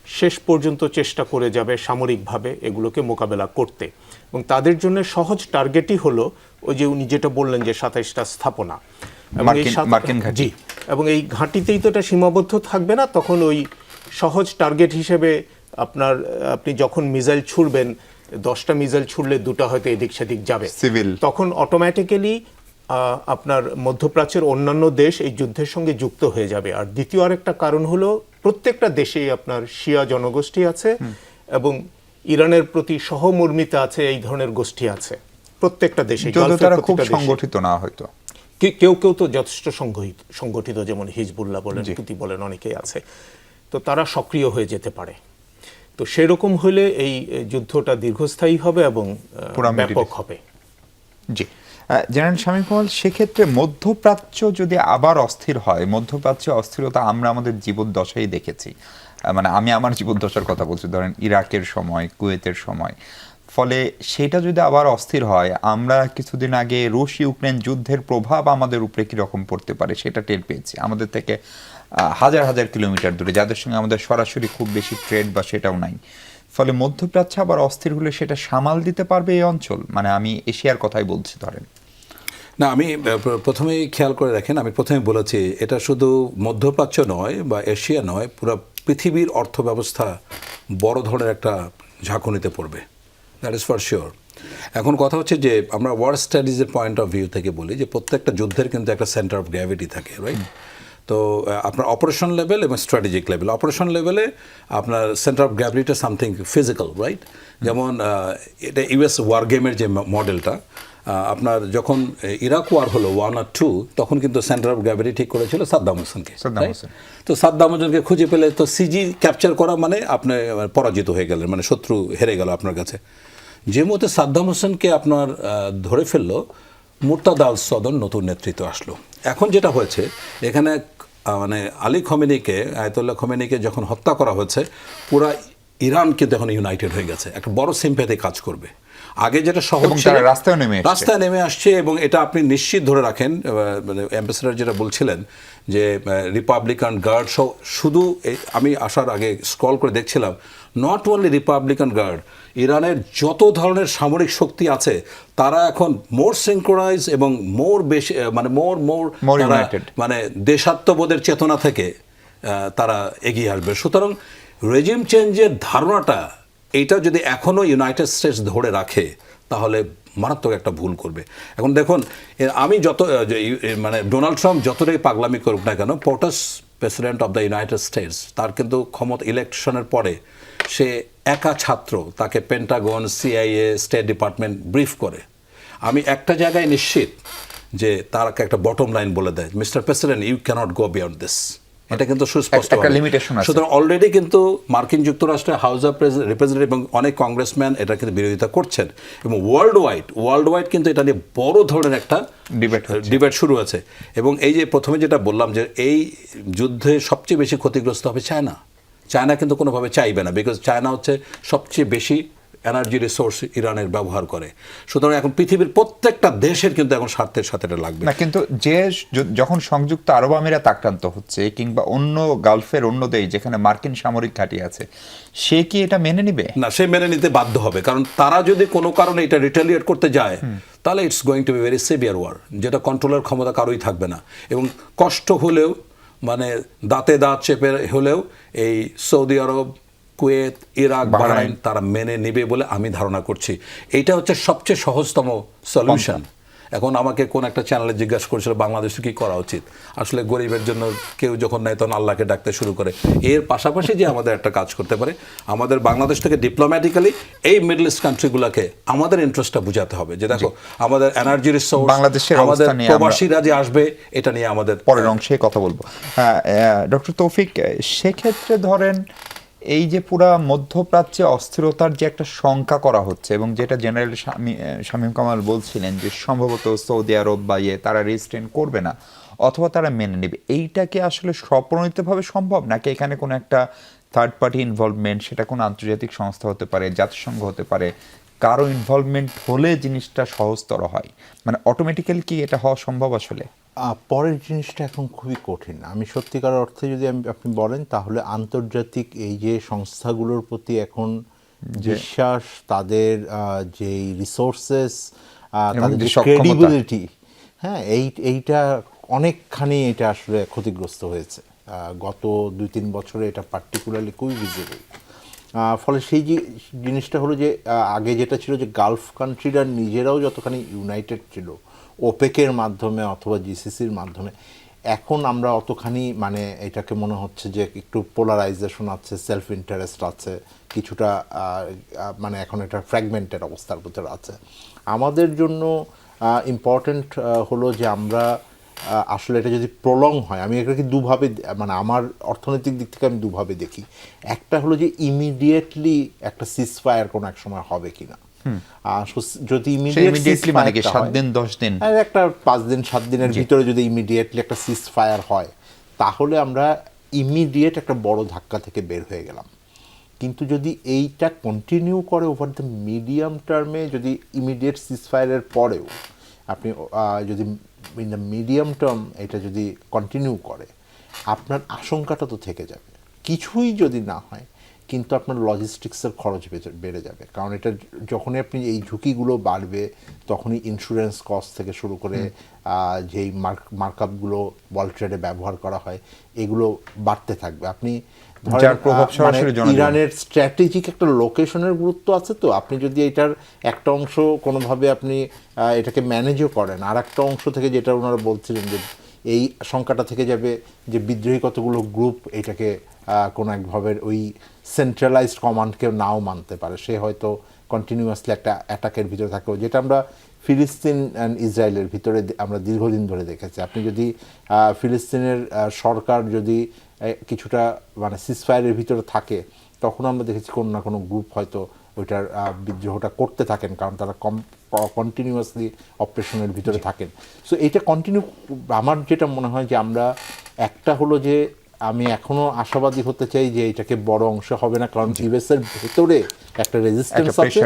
[SPEAKER 2] শেষ পর্যন্ত চেষ্টা করে যাবে সামরিকভাবে এগুলোকে মোকাবেলা করতে। এবং তাদের জন্য সহজ টার্গেটই হলো ওই যে উনি যেটা বললেন যে 27টা স্থাপনা,
[SPEAKER 1] জি,
[SPEAKER 2] এবং এই ঘাঁটিতেই তো এটা সীমাবদ্ধ থাকবে না। তখন ওই সহজ টার্গেট হিসেবে আপনি যখন মিসাইল ছুড়বেন, 10টা মিসাইল ছুড়লে 2টা হয়তো এদিক সেদিক যাবে,
[SPEAKER 1] সিভিল,
[SPEAKER 2] তখন অটোমেটিক্যালি আপনার মধ্যপ্রাচ্যের অন্যান্য দেশ এই যুদ্ধের সঙ্গে যুক্ত হয়ে যাবে। আর দ্বিতীয় আরেকটা কারণ হলো, প্রত্যেকটা দেশেই আপনার শিয়া জনগোষ্ঠী আছে এবং ইরানের প্রতি সহমর্মিতা আছে, এই ধরনের গোষ্ঠী আছে প্রত্যেকটা দেশে।
[SPEAKER 1] তারা খুব সংগঠিত না হয়তো,
[SPEAKER 2] কেউ কেউ তো যথেষ্ট সংগঠিত, যেমন হিজবুল্লাহ বলেন, হুতি বলেন, অনেকেই আছে। তো তারা সক্রিয় হয়ে যেতে পারে। তো সেরকম হলে এই যুদ্ধটা দীর্ঘস্থায়ী হবে এবং ব্যাপক হবে।
[SPEAKER 1] জি, জেনারেল শামীম কামাল, সেক্ষেত্রে মধ্যপ্রাচ্য যদি আবার অস্থির হয়, মধ্যপ্রাচ্যে অস্থিরতা আমরা আমাদের জীবদ্দশায় দেখেছি, মানে আমি আমার জীবদ্দশার কথা বলছি, ধরেন ইরাকের সময়, কুয়েতের সময়, ফলে সেটা যদি আবার অস্থির হয়, আমরা কিছুদিন আগে রুশ ইউক্রেন যুদ্ধের প্রভাব আমাদের উপরে কীরকম পড়তে পারে সেটা টের পেয়েছি। আমাদের থেকে হাজার হাজার কিলোমিটার দূরে, যাদের সঙ্গে আমাদের সরাসরি খুব বেশি ট্রেড বা সেটাও নাই। ফলে মধ্যপ্রাচ্য আবার অস্থির হলে সেটা সামাল দিতে পারবে এই অঞ্চল, মানে আমি এশিয়ার কথাই বলছি ধরেন।
[SPEAKER 3] না, আমি প্রথমেই খেয়াল করে রাখেন, আমি প্রথমে বলেছি এটা শুধু মধ্যপ্রাচ্য নয় বা এশিয়া নয়, পুরো পৃথিবীর অর্থব্যবস্থা বড় ধরনের একটা ঝাঁকুনিতে পড়বে, দ্যাট ইজ ফর শিওর। এখন কথা হচ্ছে যে আমরা ওয়ার স্টাডিজের পয়েন্ট অফ ভিউ থেকে বলি যে প্রত্যেকটা যুদ্ধের কিন্তু একটা সেন্টার অফ গ্র্যাভিটি থাকে, রাইট? তো আপনার অপারেশন লেভেল এবং স্ট্র্যাটেজিক লেভেল, অপারেশন লেভেলে আপনার সেন্টার অফ গ্র্যাভিটিটা সামথিং ফিজিক্যাল, রাইট? যেমন এটা ইউএস ওয়ার গেমের যে মডেলটা, আপনার যখন ইরাক ওয়ার হলো 1 আর 2, তখন কিন্তু সেন্টার অফ গ্র্যাভিটি ঠিক করেছিল সাদ্দাম হোসেনকে। তো সাদ্দাম হোসেনকে খুঁজে পেলে তো সিজি ক্যাপচার করা মানে আপনি পরাজিত হয়ে গেলেন, মানে শত্রু হেরে গেল আপনার কাছে। যে মতে সাদ্দাম হোসেনকে আপনার ধরে ফেললো, মুর্তাদা আল সদর নতুন নেতৃত্ব আসলো। এখন যেটা হয়েছে এখানে, মানে আলী খমেনিকে, আয়াতুল্লাহ খমেনিকে যখন হত্যা করা হয়েছে, পুরা ইরান কিন্তু এখন ইউনাইটেড হয়ে গেছে, একটা বড় সিম্প্যাথি কাজ করবে। আগে যেটা সহজ ছিল, রাস্তায় নেমে আসছে, এবং এটা আপনি নিশ্চিত ধরে রাখেন, মানে অ্যাম্বাসেডর যেটা বলছিলেন যে রিপাবলিকান গার্ড সহ, শুধু আমি আসার আগে স্ক্রল করে দেখছিলাম, নট অনলি রিপাবলিকান গার্ড, ইরানের যত ধরনের সামরিক শক্তি আছে তারা এখন মোর সিনক্রোনাইজ এবং মোর বেশি, মানে মোর মানে দেশাত্মবোধের চেতনা থেকে তারা এগিয়ে আসবে। সুতরাং রেজিম চেঞ্জের ধারণাটা, এইটা যদি এখনও ইউনাইটেড স্টেটস ধরে রাখে, তাহলে মারাত্মক একটা ভুল করবে। এখন দেখুন, আমি মানে ডোনাল্ড ট্রাম্প যতটাই পাগলামি করুক না কেন, পোর্টাস president of the United States, তার কিন্তু ক্ষমতা ইলেকশনের পরে সে একা ছাত্র, তাকে Pentagon, CIA, state department brief করে। আমি একটা জায়গায় নিশ্চিত যে তার একটা বটম লাইন বলে দেয়, mister president, you can't go beyond this. এটা কিন্তু সুস্পষ্ট লিমিটেশন আছে। সুতরাং অলরেডি কিন্তু মার্কিন যুক্তরাষ্ট্রের হাউস অফ রিপ্রেজেন্টেটিভ এবং অনেক কংগ্রেসম্যান এটা কিন্তু বিরোধিতা করছেন, এবং ওয়ার্ল্ড ওয়াইড কিন্তু এটা নিয়ে বড় ধরনের একটা ডিবেট শুরু আছে। এবং এই যে প্রথমে যেটা বললাম যে এই যুদ্ধে সবচেয়ে বেশি ক্ষতিগ্রস্ত হবে চায়না। চায়না কিন্তু কোনোভাবে চাইবে না, বিকজ চায়না হচ্ছে সবচেয়ে বেশি এনার্জি রিসোর্স ইরানের ব্যবহার করে। সুতরাং এখন পৃথিবীর প্রত্যেকটা দেশের কিন্তু এখন স্বার্থের সাথে এটা লাগবে
[SPEAKER 1] না, কিন্তু যখন সংযুক্ত আরব আমিরাত আক্রান্ত হচ্ছে কিংবা অন্য গালফের অন্য দেশ যেখানে মার্কিন সামরিক ঘাঁটি আছে, সে কি এটা মেনে নিবে?
[SPEAKER 3] না, সে মেনে নিতে বাধ্য হবে, কারণ তারা যদি কোনো কারণে এটা রিটালিয়েট করতে যায় তাহলে it's going to be very severe war, যেটা কন্ট্রোলের ক্ষমতা কারোই থাকবে না। এবং কষ্ট হলেও, মানে দাঁতে দাঁত চেপে হলেও এই সৌদি আরব, কুয়েত, ইরাক, বাহরাইন তারা মেনে নেবে বলে আমি ধারণা করছি। এইটা হচ্ছে সবচেয়ে সহজতম সলিউশন। এখন আমাকে কোন একটা চ্যানেলে জিজ্ঞাসা করেছিল বাংলাদেশে কি করা উচিত। আসলে গরিবের জন্য কেউ যখন নেয় তখন আল্লাহকে ডাকতে শুরু করে। এর পাশাপাশি যে আমাদের একটা কাজ করতে পারে, আমাদের বাংলাদেশ থেকে ডিপ্লোম্যাটিক্যালি এই মিডল ইস্ট কান্ট্রিগুলোকে আমাদের ইন্টারেস্টটা বুঝাতে হবে, যে দেখো আমাদের এনার্জি রিসোর্স,
[SPEAKER 1] বাংলাদেশের
[SPEAKER 3] আমাদের
[SPEAKER 1] অবস্থা নিয়ে
[SPEAKER 3] প্রবাসীরা যে আসবে এটা নিয়ে আমাদের
[SPEAKER 1] পরের অংশে কথা বলবো। ডক্টর তৌফিক, সেক্ষেত্রে ধরেন এই যে পুরা মধ্যপ্রাচ্যে অস্থিরতার যে একটা শঙ্কা করা হচ্ছে, এবং যেটা জেনারেল শামীম কামাল বলছিলেন যে সম্ভবত সৌদি আরব বা তারা রেজিস্ট্রেন করবে না অথবা তারা মেনে নেবে, এইটা কি আসলে স্বপ্রণোদিতভাবে সম্ভব, নাকি এখানে কোনো একটা থার্ড পার্টি ইনভলভমেন্ট, সেটা কোনো আন্তর্জাতিক সংস্থা হতে পারে, জাতিসংঘ হতে পারে, কারো ইনভলভমেন্ট হলে জিনিসটা সহজতর হয়? মানে অটোমেটিক্যালি কি এটা হওয়া সম্ভব আসলে?
[SPEAKER 4] পরের জিনিসটা এখন খুবই কঠিন। আমি সত্যিকার অর্থে যদি আপনি বলেন, তাহলে আন্তর্জাতিক এই যে সংস্থাগুলোর প্রতি এখন বিশ্বাস, তাদের যেই রিসোর্সেস, তাদের যে ক্রেডিবিলিটি, হ্যাঁ, এইটা অনেকখানি এটা আসলে ক্ষতিগ্রস্ত হয়েছে গত 2-3 বছরে। এটা পার্টিকুলারলি খুবই ভিজিবল। ফলে সেই যে জিনিসটা হলো যে আগে যেটা ছিল যে গালফ কান্ট্রিরা নিজেরাও যতখানি ইউনাইটেড ছিল ওপেকের মাধ্যমে অথবা জিসিসির মাধ্যমে, এখন আমরা অতখানি মানে এটাকে মনে হচ্ছে যে একটু পোলারাইজেশন আছে, সেলফ ইন্টারেস্ট আছে কিছুটা, মানে এখন এটা ফ্র্যাগমেন্টেড অবস্থার ভিতরে আছে। আমাদের জন্য ইম্পর্টেন্ট হলো যে আমরা আসলে এটা যদি প্রলং হয়, আমি এটাকে দুভাবে, মানে আমার অর্থনৈতিক দিক থেকে আমি দুভাবে দেখি। একটা হলো যে ইমিডিয়েটলি একটা সিজফায়ার কোনো এক সময় হবে কিনা, যদি
[SPEAKER 1] ইমিডিয়েটলি মানে কি 7 দিন 10 দিন,
[SPEAKER 4] একটা 5 দিন 7 দিনের ভিতরে যদি ইমিডিয়েটলি একটা সিজফায়ার হয়, তাহলে আমরা ইমিডিয়েট একটা বড় ধাক্কা থেকে বের হয়ে গেলাম। কিন্তু যদি এইটা কন্টিনিউ করে ওভার দ্য মিডিয়াম টার্মে, যদি ইমিডিয়েট সিজফায়ারের পরেও আপনি যদি ইন দ্য মিডিয়াম টার্ম এটা যদি কন্টিনিউ করে, আপনার আশঙ্কাটা তো থেকে যাবে। কিছুই যদি না হয় কিন্তু আপনার লজিস্টিক্সের খরচ বেড়ে যাবে, কারণ এটা যখনই আপনি এই ঝুঁকিগুলো বাড়বে তখনই ইন্স্যুরেন্স কস্ট থেকে শুরু করে যেই মার্কআপগুলো ওয়ার্ল্ড ট্রেডে ব্যবহার করা হয় এগুলো বাড়তে থাকবে। আপনি ইরানের স্ট্র্যাটেজিক একটা লোকেশনের গুরুত্ব আছে, তো আপনি যদি এটার একটা অংশ কোনোভাবে আপনি এটাকে ম্যানেজও করেন, আর একটা অংশ থেকে যেটা ওনারা বলছিলেন যে এই সংখ্যাটা থেকে যাবে যে বিদ্রোহী কতগুলো গ্রুপ এটাকে কোনো একভাবে ওই সেন্ট্রালাইজড কমান্ডকেও নাও মানতে পারে, সে হয়তো কন্টিনিউয়াসলি একটা অ্যাটাকের ভিতরে থাকবে, যেটা আমরা ফিলিস্তিন অ্যান্ড ইসরায়েলের ভিতরে আমরা দীর্ঘদিন ধরে দেখেছি। আপনি যদি ফিলিস্তিনের সরকার যদি কিছুটা মানে সিজফায়ারের ভিতরে থাকে, তখন আমরা দেখেছি কোনো না কোনো গ্রুপ হয়তো ওইটার বিদ্রোহটা করতে থাকেন, কারণ তারা কন্টিনিউয়াসলি অপারেশনের ভিতরে থাকেন। সো এইটা কন্টিনিউ, আমার যেটা মনে হয় যে আমরা একটা হলো যে আমি এখনো আশাবাদী হতে চাই যে এটাকে বড় অংশ হবে না, কারণ ইউএসের ভেতরে একটা রেজিস্ট্যান্স আছে,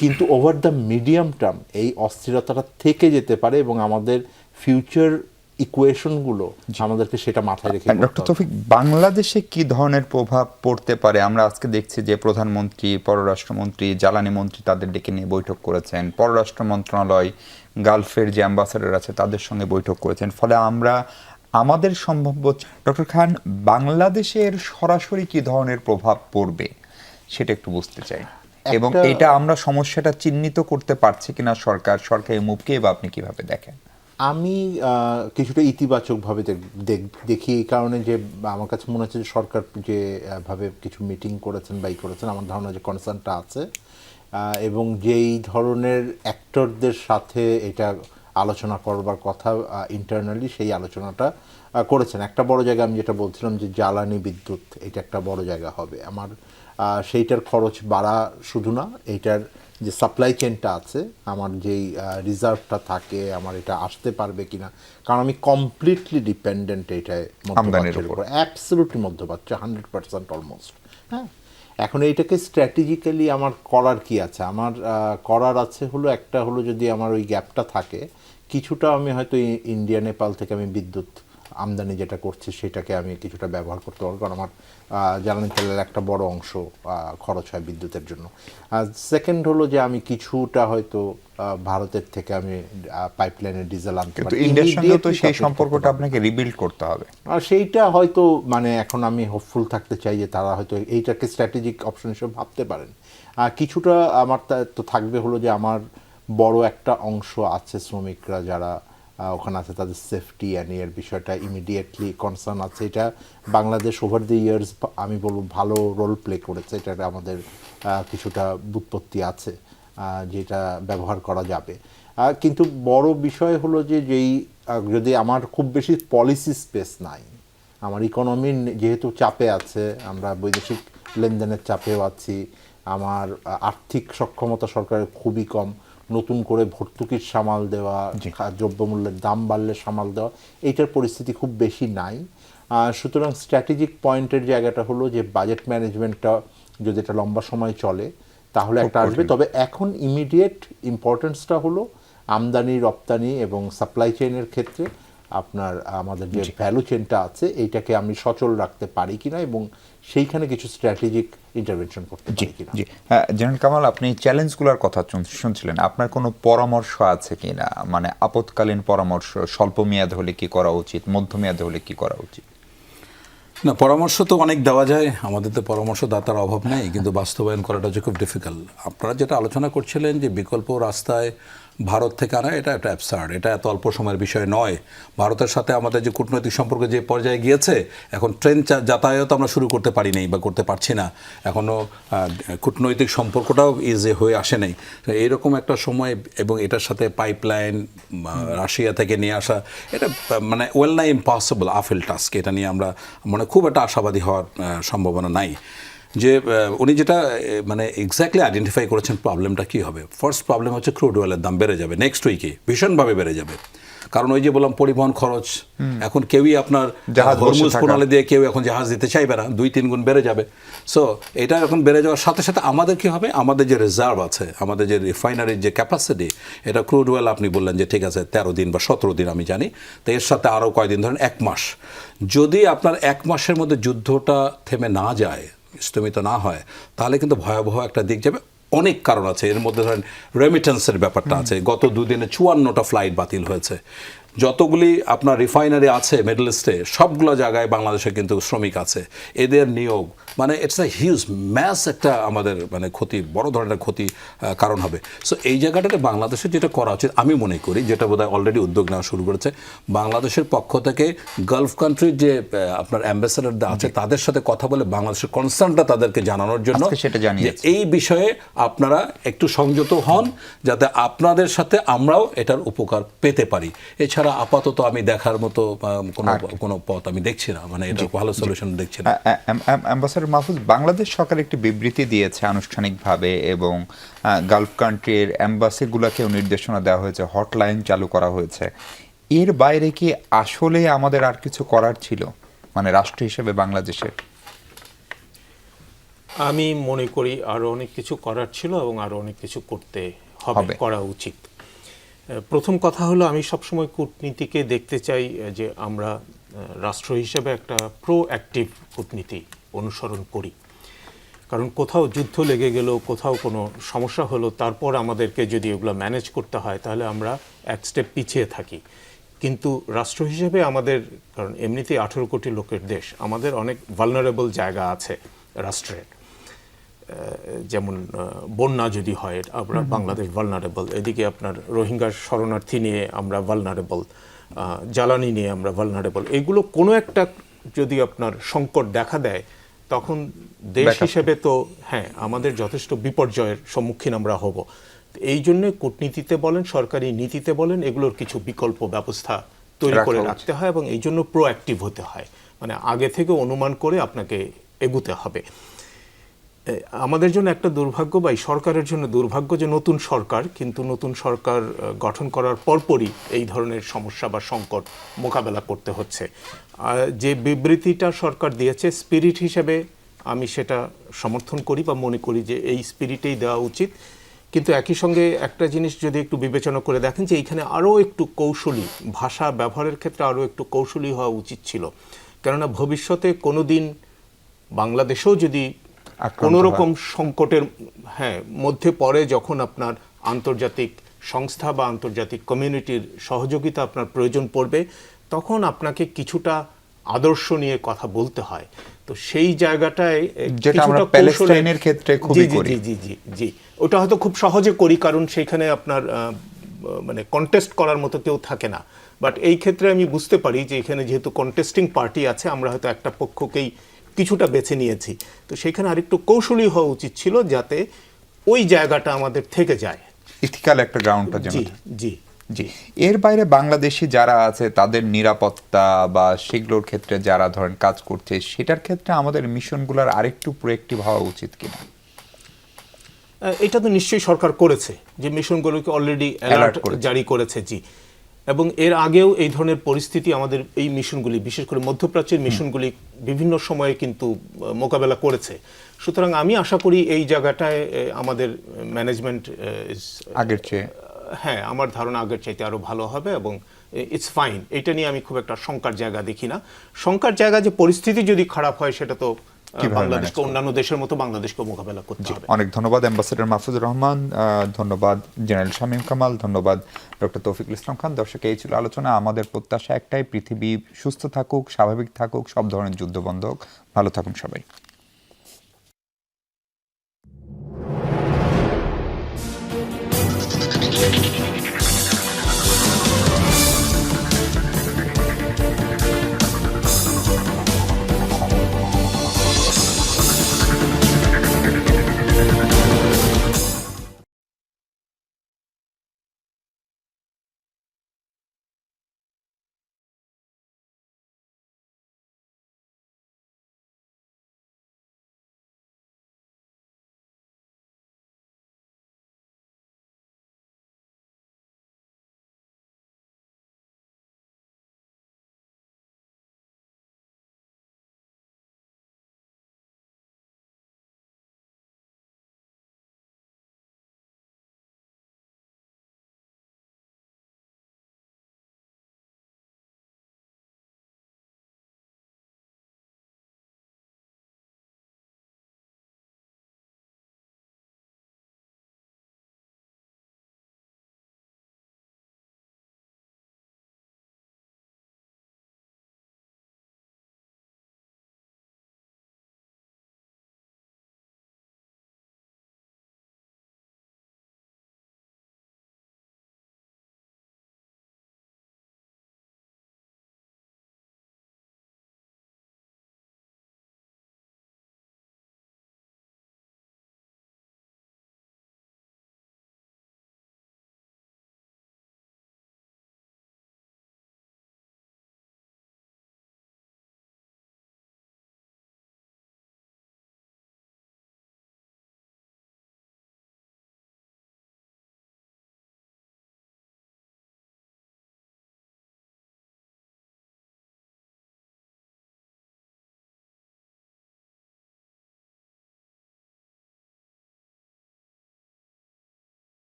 [SPEAKER 4] কিন্তু ওভার দ্য মিডিয়াম টার্ম এই অস্থিরতাটা থেকে যেতে পারে এবং আমাদের ফিউচার ইকুয়েশনগুলো আমাদেরকে সেটা মাথায় রেখে।
[SPEAKER 1] ডক্টর তৌফিক, বাংলাদেশে কি ধরনের প্রভাব পড়তে পারে? আমরা আজকে দেখছি যে প্রধানমন্ত্রী, পররাষ্ট্রমন্ত্রী, জ্বালানি মন্ত্রী তাদের ডেকে নিয়ে বৈঠক করেছেন, পররাষ্ট্র মন্ত্রণালয় গালফের যে অ্যাম্বাসাডার আছে তাদের সঙ্গে বৈঠক করেছেন, ফলে আমরা আমাদের সম্ভাব্য, ডক্টর খান, বাংলাদেশের সরাসরি কি ধরনের প্রভাব পড়বে সেটা একটু বুঝতে চাই, এবং এটা আমরা সমস্যাটা চিহ্নিত করতে পারছি কিনা সরকারি মুভকে, বা আপনি কিভাবে দেখেন?
[SPEAKER 4] আমি কিছুটা ইতিবাচকভাবে দেখি, এই কারণে যে আমার কাছে মনে হচ্ছে যে সরকার যেভাবে কিছু মিটিং করেছেন বা করেছেন, আমার ধারণা যে কনসার্নটা আছে, এবং যেই ধরনের অ্যাক্টরদের সাথে এটা আলোচনা করবার কথা ইন্টারনালি, সেই আলোচনাটা করেছেন। একটা বড় জায়গা আমি যেটা বলছিলাম যে জ্বালানি বিদ্যুৎ, এটা একটা বড় জায়গা হবে। আমার সেইটার খরচ বাড়া শুধু না, এইটার যে সাপ্লাই চেনটা আছে, আমার যেই রিজার্ভটা থাকে, আমার এটা আসতে পারবে কিনা, কারণ আমি কমপ্লিটলি ডিপেন্ডেন্ট এইটায় মধ্যপ্রাচ্যের উপর, অ্যাবসলিউটলি মধ্যপ্রাচ্য 100% অলমোস্ট। হ্যাঁ, এখন এইটাকে স্ট্র্যাটেজিক্যালি আমার করার কি আছে? আমার করার আছে হলো, একটা হলো যদি আমার ওই গ্যাপটা থাকে, কিছুটা আমি হয়তো ইন্ডিয়া নেপাল থেকে আমি বিদ্যুৎ আমদানি যেটা করছি সেটাকে আমি কিছুটা ব্যবহার করতে পারবো, কারণ আমার জ্বালানি তেলের একটা বড় অংশ খরচ হয় বিদ্যুতের জন্য। আর সেকেন্ড হলো যে আমি কিছুটা হয়তো ভারতের থেকে আমি পাইপলাইনের ডিজেল আনতে পারি।
[SPEAKER 1] ইন্ডিয়ার সঙ্গে তো সেই সম্পর্কটা আপনাকে রিবিল্ড করতে হবে,
[SPEAKER 4] আর সেইটা হয়তো মানে এখন আমি হোপফুল থাকতে চাই যে তারা হয়তো এইটাকে স্ট্র্যাটেজিক অপশন হিসেবে ভাবতে পারেন। কিছুটা আমার তো থাকবে হলো যে আমার বড় একটা অংশ আছে শ্রমিকরা যারা ওখানে আছে, তাদের সেফটি অ্যান্ড এর বিষয়টা ইমিডিয়েটলি কনসার্ন আছে। এটা বাংলাদেশ ওভার দ্য ইয়ার্স আমি বলবো ভালো রোল প্লে করেছে, এটা আমাদের কিছুটা বুৎপত্তি আছে যেটা ব্যবহার করা যাবে। কিন্তু বড় বিষয় হলো যে যেই যদি আমার খুব বেশি পলিসি স্পেস নাই, আমার ইকোনমি যেহেতু চাপে আছে, আমরা বৈদেশিক লেনদেনের চাপেও আছি, আমার আর্থিক সক্ষমতা সরকারের খুবই কম, নতুন করে ভর্তুকির সামাল দেওয়া, দ্রব্যমূল্যের দাম বাড়লে সামাল দেওয়া, এইটার পরিস্থিতি খুব বেশি নাই। সুতরাং স্ট্র্যাটেজিক পয়েন্টের জায়গাটা হলো যে বাজেট ম্যানেজমেন্টটা যদি এটা লম্বা সময় চলে তাহলে একটা আসবে। তবে এখন ইমিডিয়েট ইম্পর্টেন্সটা হলো আমদানি রপ্তানি এবং সাপ্লাই চেইনের ক্ষেত্রে আপনার আমাদের যে ভ্যালু চেনটা আছে এইটাকে আমি সচল রাখতে পারি কিনা এবং সেইখানে কিছু স্ট্র্যাটেজিক ইন্টারভেনশন করতে পারি কিনা।
[SPEAKER 1] জি, জেনারেল কামাল, আপনি চ্যালেঞ্জগুলোর কথা শুনছিলেন, আপনার কোনো পরামর্শ আছে কিনা? মানে আপৎকালীন পরামর্শ, স্বল্প মেয়াদ হলে কি করা উচিত, মধ্যমেয়াদ হলে কি করা উচিত?
[SPEAKER 3] না, পরামর্শ তো অনেক দেওয়া যায়, আমাদের তো পরামর্শদাতার অভাব নেই, কিন্তু বাস্তবায়ন করাটা হচ্ছে খুব ডিফিকাল্ট। আপনারা যেটা আলোচনা করছিলেন যে বিকল্প রাস্তায় ভারত থেকে আনা, এটা একটা অ্যাবসার্ড, এটা এত অল্প সময়ের বিষয় নয়। ভারতের সাথে আমাদের যে কূটনৈতিক সম্পর্ক যে পর্যায়ে গিয়েছে, এখন ট্রেন যাতায়াত আমরা শুরু করতে পারি নাই বা করতে পারছি না, এখনও কূটনৈতিক সম্পর্কটাও ইজি হয়ে আসে নাই। তো এইরকম একটা সময়, এবং এটার সাথে পাইপলাইন রাশিয়া থেকে নিয়ে আসা, এটা মানে ওয়েল না ইম্পসিবল আফেল টাস্ক। এটা নিয়ে আমরা মানে খুব একটা আশাবাদী হওয়ার সম্ভাবনা নাই। যে উনি যেটা মানে এক্স্যাক্টলি আইডেন্টিফাই করেছেন প্রবলেমটা কী হবে। ফার্স্ট প্রবলেম হচ্ছে ক্রুড অয়েলের দাম বেড়ে যাবে নেক্সট উইকে, ভীষণভাবে বেড়ে যাবে। কারণ ওই যে বললাম পরিবহন খরচ, এখন কেউই আপনার হরমুজ প্রণালী দিয়ে কেউ এখন জাহাজ দিতে চাইবে না, 2-3 গুণ বেড়ে যাবে। সো এটা এখন বেড়ে যাওয়ার সাথে সাথে আমাদের কী হবে, আমাদের যে রিজার্ভ আছে, আমাদের যে রিফাইনারির যে ক্যাপাসিটি, এটা ক্রুড অয়েল আপনি বললেন যে ঠিক আছে 13 দিন বা 17 দিন আমি জানি, তো এর সাথে আরও কয়দিন ধরেন 1 মাস, যদি আপনার 1 মাসের মধ্যে যুদ্ধটা থেমে না যায়, স্থমিত না হয়, তাহলে কিন্তু ভয়াবহ একটা দিক যাবে। অনেক কারণ আছে এর মধ্যে, ধরেন রেমিটেন্সের ব্যাপারটা আছে, গত 2 দিনে 54টা ফ্লাইট বাতিল হয়েছে। যতগুলি আপনার রিফাইনারি আছে মিডল ইস্টে, সবগুলো জায়গায় বাংলাদেশে কিন্তু শ্রমিক আছে, এদের নিয়োগ মানে ইটস আ হিউজ ম্যাস একটা আমাদের মানে ক্ষতি, বড় ধরনের ক্ষতি কারণ হবে। সো এই জায়গাটাতে বাংলাদেশের যেটা করা উচিত আমি মনে করি, যেটা বোধহয় অলরেডি উদ্যোগ নেওয়া শুরু করেছে বাংলাদেশের পক্ষ থেকে, গালফ কান্ট্রির যে আপনার অ্যাম্বাসেডার আছে তাদের সাথে কথা বলে বাংলাদেশের কনসার্নটা তাদেরকে জানানোর জন্য যে এই বিষয়ে আপনারা একটু সংযত হন, যাতে আপনাদের সাথে আমরাও এটার উপকার পেতে পারি। এছাড়া আপাতত আমি দেখার মতো কোনো পথ আমি দেখছি না, মানে এটা ভালো সলিউশন দেখছি না।
[SPEAKER 1] অ্যাম্বাসেডর মাহফুজ, বাংলাদেশ সরকার একটি বিবৃতি দিয়েছে আনুষ্ঠানিকভাবে, এবং গালফ কান্ট্রির অ্যাম্বাসিগুলোকেও নির্দেশনা দেওয়া হয়েছে, হটলাইন চালু করা হয়েছে। এর বাইরে কি আসলে আমাদের আর কিছু করার ছিল, মানে রাষ্ট্র হিসেবে বাংলাদেশের?
[SPEAKER 2] আমি মনে করি আরও অনেক কিছু করার ছিল এবং আরও অনেক কিছু করতে হবে, করা উচিত। প্রথম কথা হলো, আমি সবসময় কূটনীতিকে দেখতে চাই যে আমরা রাষ্ট্র হিসেবে একটা প্রোঅ্যাক্টিভ কূটনীতি অনুসরণ করি। কারণ কোথাও যুদ্ধ লেগে গেল, কোথাও কোনো সমস্যা হলো, তারপর আমাদেরকে যদি এগুলো ম্যানেজ করতে হয় তাহলে আমরা এক স্টেপ পিছিয়ে থাকি। কিন্তু রাষ্ট্র হিসেবে আমাদের, কারণ এমনিতেই 18 কোটি লোকের দেশ, আমাদের অনেক ভালনারেবল জায়গা আছে রাষ্ট্রের। যেমন বন্যা যদি হয়, আমরা বাংলাদেশ ভালনারেবল, এদিকে আপনার রোহিঙ্গা শরণার্থী নিয়ে আমরা ভালনারেবল, জ্বালানি নিয়ে আমরা ভালনারেবল। এগুলো কোনো একটা যদি আপনার সংকট দেখা দেয়, তখন দেশ হিসেবে তো হ্যাঁ আমাদের যথেষ্ট বিপর্যয়ের সম্মুখীন আমরা হব। এই জন্য কূটনীতিতে বলেন, সরকারি নীতিতে বলেন, এগুলোর কিছু বিকল্প ব্যবস্থা তৈরি করে রাখতে হয়, এবং এই জন্য প্রোঅ্যাক্টিভ হতে হয়, মানে আগে থেকে অনুমান করে আপনাকে এগুতে হবে। আমাদের জন্য একটা দুর্ভাগ্য বা এই সরকারের জন্য দুর্ভাগ্য যে নতুন সরকার, কিন্তু নতুন সরকার গঠন করার পরপরই এই ধরনের সমস্যা বা সংকট মোকাবেলা করতে হচ্ছে। যে বিবৃতিটা সরকার দিয়েছে স্পিরিট হিসেবে আমি সেটা সমর্থন করি বা মনে করি যে এই স্পিরিটেই দেওয়া উচিত, কিন্তু একই সঙ্গে একটা জিনিস যদি একটু বিবেচনা করে দেখেন যে এইখানে আরও একটু কৌশলী ভাষা ব্যবহারের ক্ষেত্রে আরও একটু কৌশলী হওয়া উচিত ছিল। কেননা ভবিষ্যতে কোনো দিন বাংলাদেশেও যদি কোনো রকম সংকটের মধ্যে পড়ে, যখন আপনার আন্তর্জাতিক সংস্থা বা আন্তর্জাতিক কমিউনিটির সহযোগিতা আপনার প্রয়োজন পড়বে, তখন আপনাকে কিছুটা আদর্শ নিয়ে কথা বলতে হয়। তো সেই জায়গাটায়
[SPEAKER 1] যেটা আমরা প্যালেস্টাইনের ক্ষেত্রে খুবই করি।
[SPEAKER 2] জি, ওটা হয়তো খুব সহজে করি, কারণ সেখানে আপনার মানে কন্টেস্ট করার মতো কেউ থাকে না। বাট এই ক্ষেত্রে আমি বুঝতে পারি যে এখানে যেহেতু কন্টেস্টিং পার্টি আছে, আমরা হয়তো একটা পক্ষকেই কিছুটা বেছে নিয়েছি, তো সেখানে আরেকটু কৌশলী হওয়া উচিত ছিল যাতে ওই জায়গাটা আমাদের থেকে যায়,
[SPEAKER 1] ইথিক্যাল একটা গ্রাউন্ডটা যেন।
[SPEAKER 2] জি।
[SPEAKER 1] এর বাইরে বাংলাদেশি যারা আছে তাদের নিরাপত্তা বা সেগুলোর ক্ষেত্রে যারা ধরেন কাজ করছে, সেটার ক্ষেত্রে আমাদের মিশনগুলোর আরেকটু প্রোঅ্যাক্টিভ হওয়া উচিত কিনা?
[SPEAKER 2] এটা তো নিশ্চয়ই সরকার করেছে, যে মিশনগুলোকে অলরেডি অ্যালার্ট জারি করেছে। জি, এবং এর আগেও এই ধরনের পরিস্থিতি আমাদের এই মিশনগুলি, বিশেষ করে মধ্যপ্রাচ্যের মিশনগুলি বিভিন্ন সময়ে কিন্তু মোকাবেলা করেছে। সুতরাং আমি আশা করি এই জায়গাটায় আমাদের ম্যানেজমেন্ট
[SPEAKER 1] আগের চেয়ে,
[SPEAKER 2] আমার ধারণা আগের চাইতে আরো ভালো হবে, এবং ইটস ফাইন। এটা নিয়ে আমি খুব একটা শঙ্কার জায়গা দেখি না। শঙ্কার জায়গা যে পরিস্থিতি যদি খারাপ হয়, সেটা তো বাংলাদেশকে অন্যান্য দেশের মতো বাংলাদেশকে মোকাবেলা করতে হবে।
[SPEAKER 1] অনেক ধন্যবাদ অ্যাম্বাসেডর মাহফুজুর রহমান, ধন্যবাদ জেনারেল শামীম কামাল, ধন্যবাদ ডক্টর তৌফিকুল ইসলাম খান। দর্শক, এই ছিল আলোচনা। আমাদের প্রত্যাশা একটাই, পৃথিবী সুস্থ থাকুক, স্বাভাবিক থাকুক, সব ধরনের যুদ্ধ বন্ধ হোক। ভালো থাকুন সবাই।